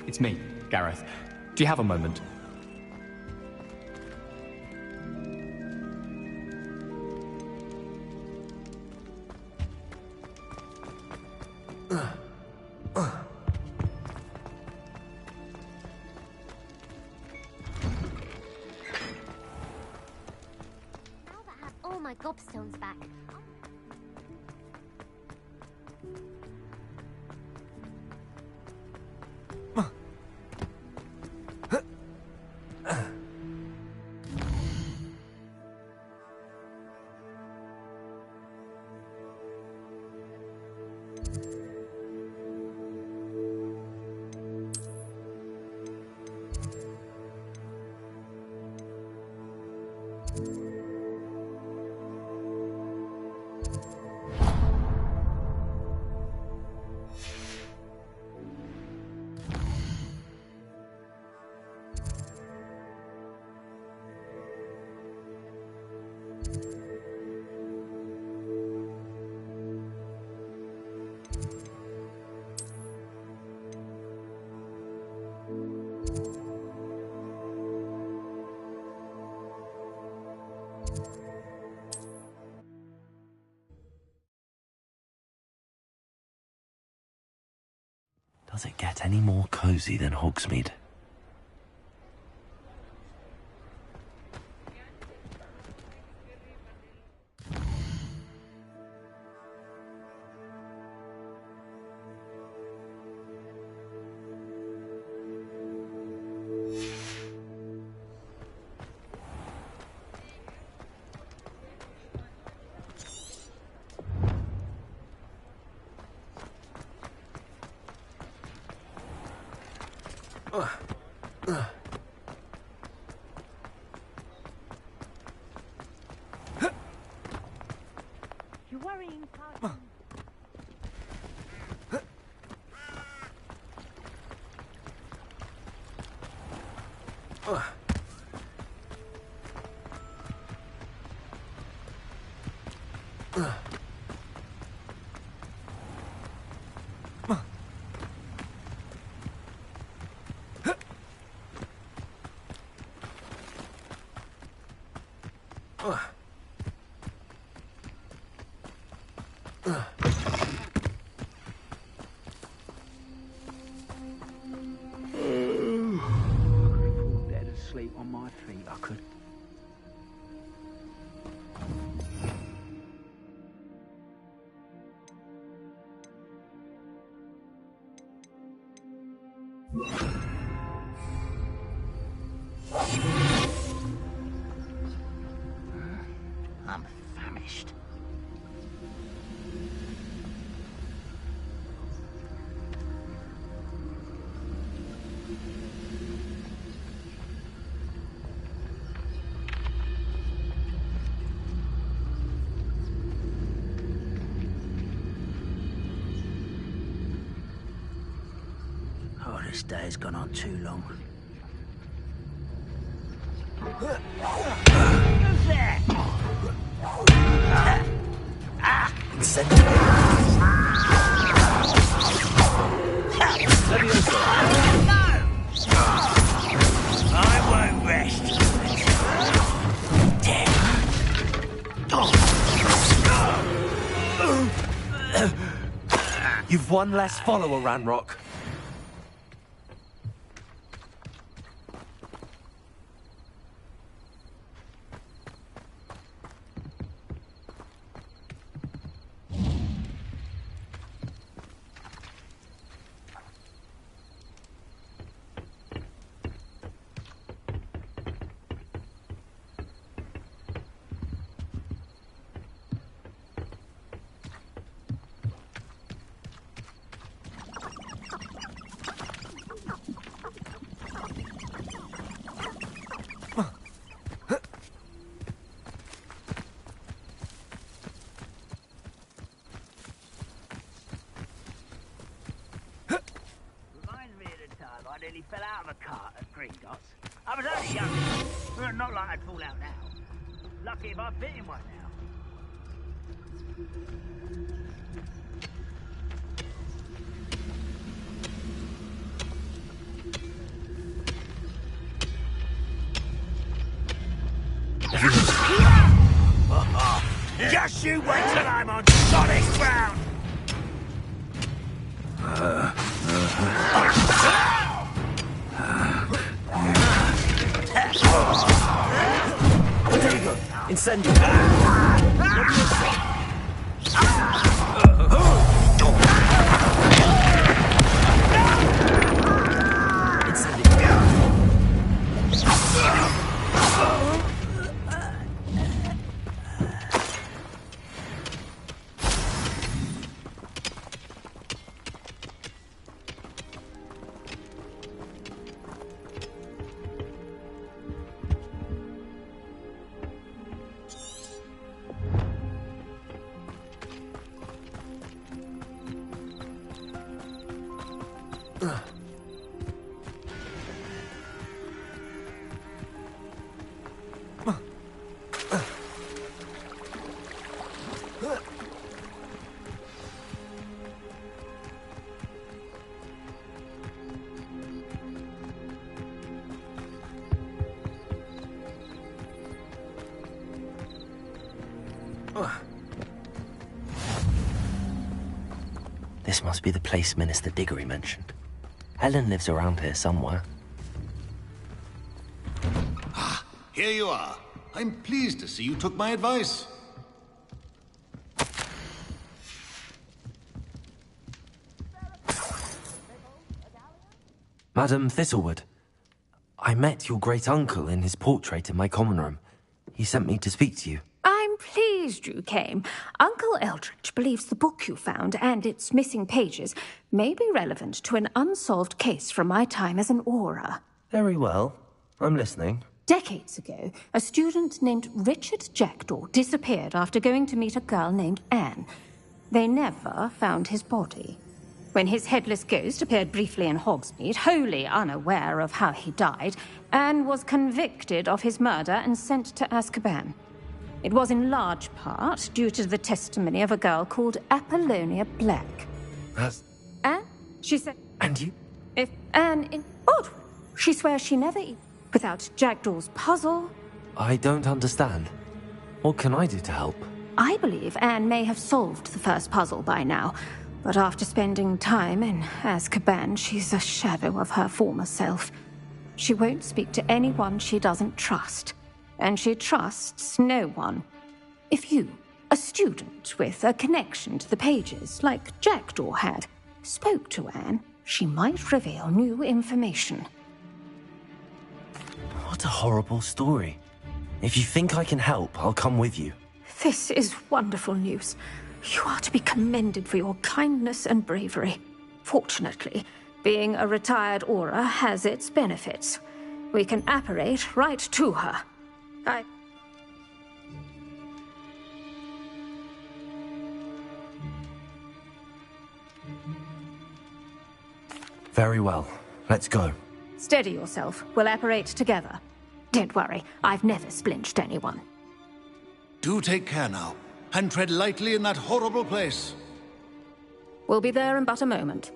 It's me, Gareth. Do you have a moment? All my gobstones back. Does it get any more cozy than Hogsmeade? You're worrying, Carson. Dead asleep on my feet, I could. I'm famished. Oh, this day has gone on too long. Who's there? I won't rest. You've one less follower, Ranrock. I nearly fell out of a cart at Gringotts. I was only young, but not like I'd fall out now. Lucky if I fit in one now. Just you wait till I'm on solid ground! Incendio! This must be the place Minister Diggory mentioned. Helen lives around here somewhere. Here you are. I'm pleased to see you took my advice. Madam Thistlewood, I met your great-uncle in his portrait in my common room. He sent me to speak to you. I'm pleased you came. Uncle Eldridge believes the book you found and its missing pages may be relevant to an unsolved case from my time as an Auror. Very well. I'm listening. Decades ago, a student named Richard Jackdaw disappeared after going to meet a girl named Anne. They never found his body. When his headless ghost appeared briefly in Hogsmeade, wholly unaware of how he died, Anne was convicted of his murder and sent to Azkaban. It was in large part due to the testimony of a girl called Apollonia Black. That's... Anne? She said... And you? If Anne in... Odd! She swears she never... Without Jackdaw's puzzle... I don't understand. What can I do to help? I believe Anne may have solved the first puzzle by now, but after spending time in Azkaban, she's a shadow of her former self. She won't speak to anyone she doesn't trust, and she trusts no one. If you, a student with a connection to the pages, like Jackdaw had, spoke to Anne, she might reveal new information. What a horrible story. If you think I can help, I'll come with you. This is wonderful news. You are to be commended for your kindness and bravery. Fortunately, being a retired Auror has its benefits. We can apparate right to her. Very well. Let's go. Steady yourself. We'll apparate together. Don't worry, I've never splinched anyone. Do take care now, and tread lightly in that horrible place. We'll be there in but a moment.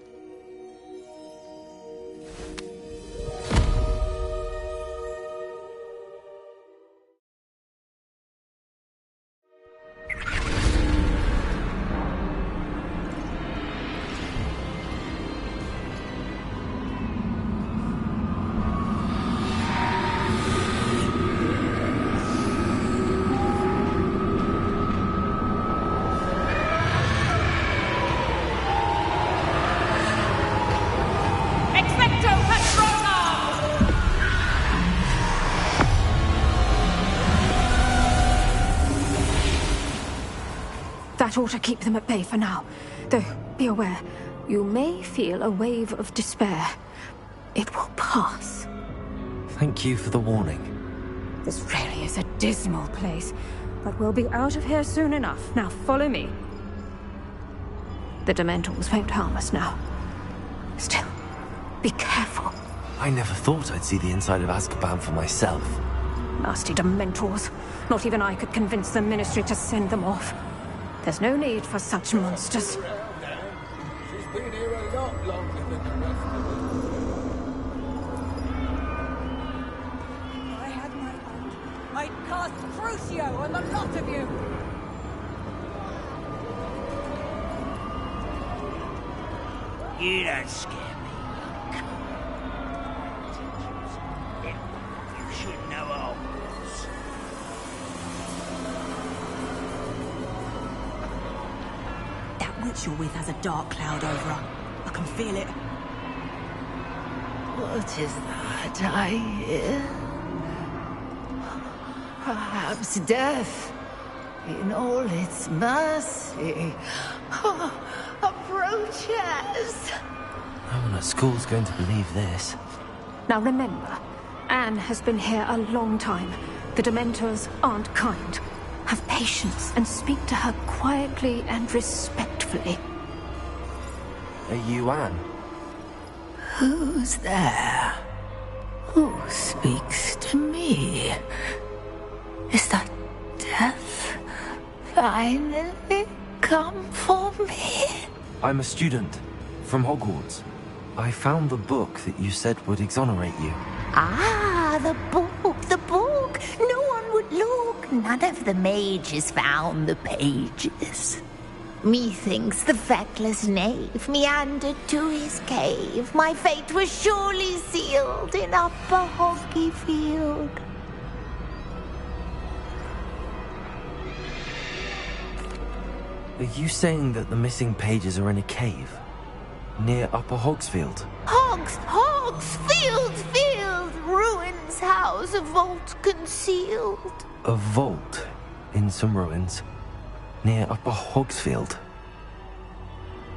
That ought to keep them at bay for now. Though, be aware, you may feel a wave of despair. It will pass. Thank you for the warning. This really is a dismal place, but we'll be out of here soon enough. Now follow me. The Dementors won't harm us now. Still, be careful. I never thought I'd see the inside of Azkaban for myself. Nasty Dementors. Not even I could convince the Ministry to send them off. There's no need for such monsters. She's been here a lot longer than the rest of If I had my own, I'd cast Crucio on the lot of you! You don't scare me, look. You should know Hogwarts. That witch you're with has a dark cloud over her. I can feel it. What is that I hear? Perhaps death, in all its mercy, approaches. No one at school's going to believe this. Now remember, Anne has been here a long time. The Dementors aren't kind. Have patience and speak to her quietly and respectfully. Are you Anne? Who's there? Who speaks to me? Is that death finally come for me? I'm a student from Hogwarts. I found the book that you said would exonerate you. Ah, the book, the book. No one would look. None of the mages found the pages. Methinks the feckless knave meandered to his cave. My fate was surely sealed in Upper Hoggy Field. Are you saying that the missing pages are in a cave? Near Upper Hogsfield? Field! Ruins house, a vault concealed. A vault in some ruins near Upper Hogsfield.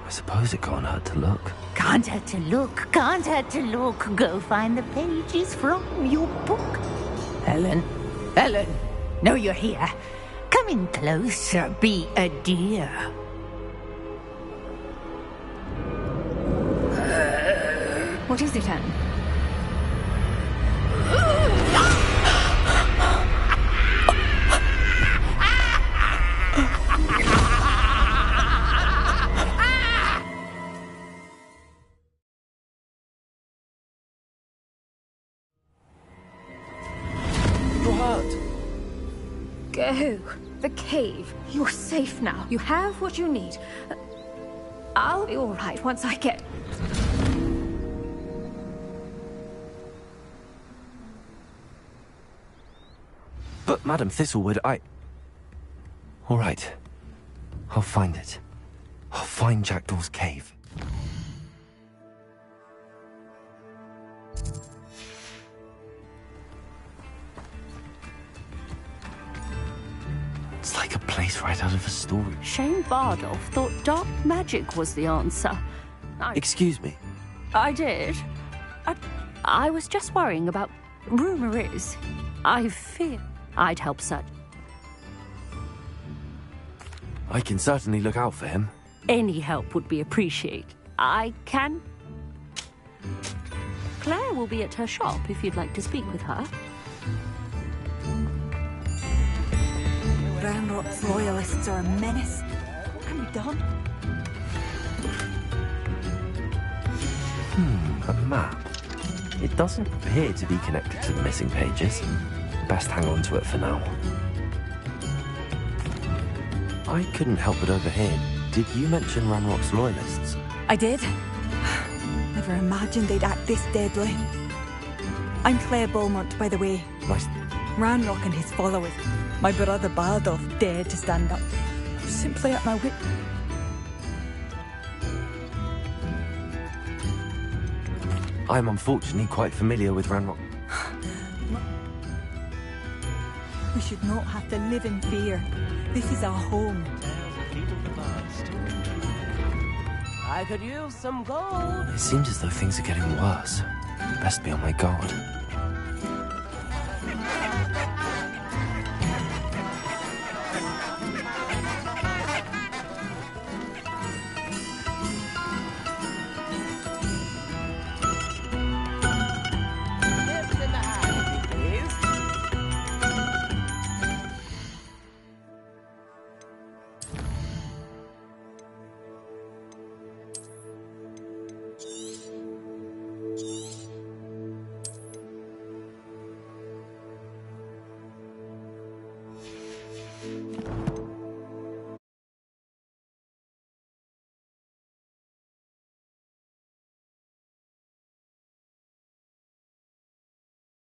I suppose it can't hurt to look. Can't hurt to look. Go find the pages from your book. Helen, know you're here. Come in closer, be a dear. What is it, Anne? You're hurt. Go. The cave. You're safe now. You have what you need. I'll be all right once I get... But, Madam Thistlewood, All right. I'll find it. I'll find Jackdaw's cave. It's like a place right out of a story. Shane Bardolph thought dark magic was the answer. Excuse me? I did. I was just worrying about... Rumor is, I fear I'd help such. I can certainly look out for him. Any help would be appreciated. I can... Claire will be at her shop if you'd like to speak with her. Ranrock's loyalists are a menace. What can be done? A map. It doesn't appear to be connected to the missing pages. Best hang on to it for now. I couldn't help but overhear. Did you mention Ranrock's loyalists? I did. Never imagined they'd act this deadly. I'm Claire Beaumont, by the way. Nice. Ranrock and his followers. My brother Bardolph dared to stand up. I was simply at my wit. I'm unfortunately quite familiar with Ranrock. We should not have to live in fear. This is our home. I could use some gold. It seems as though things are getting worse. Best be on my guard.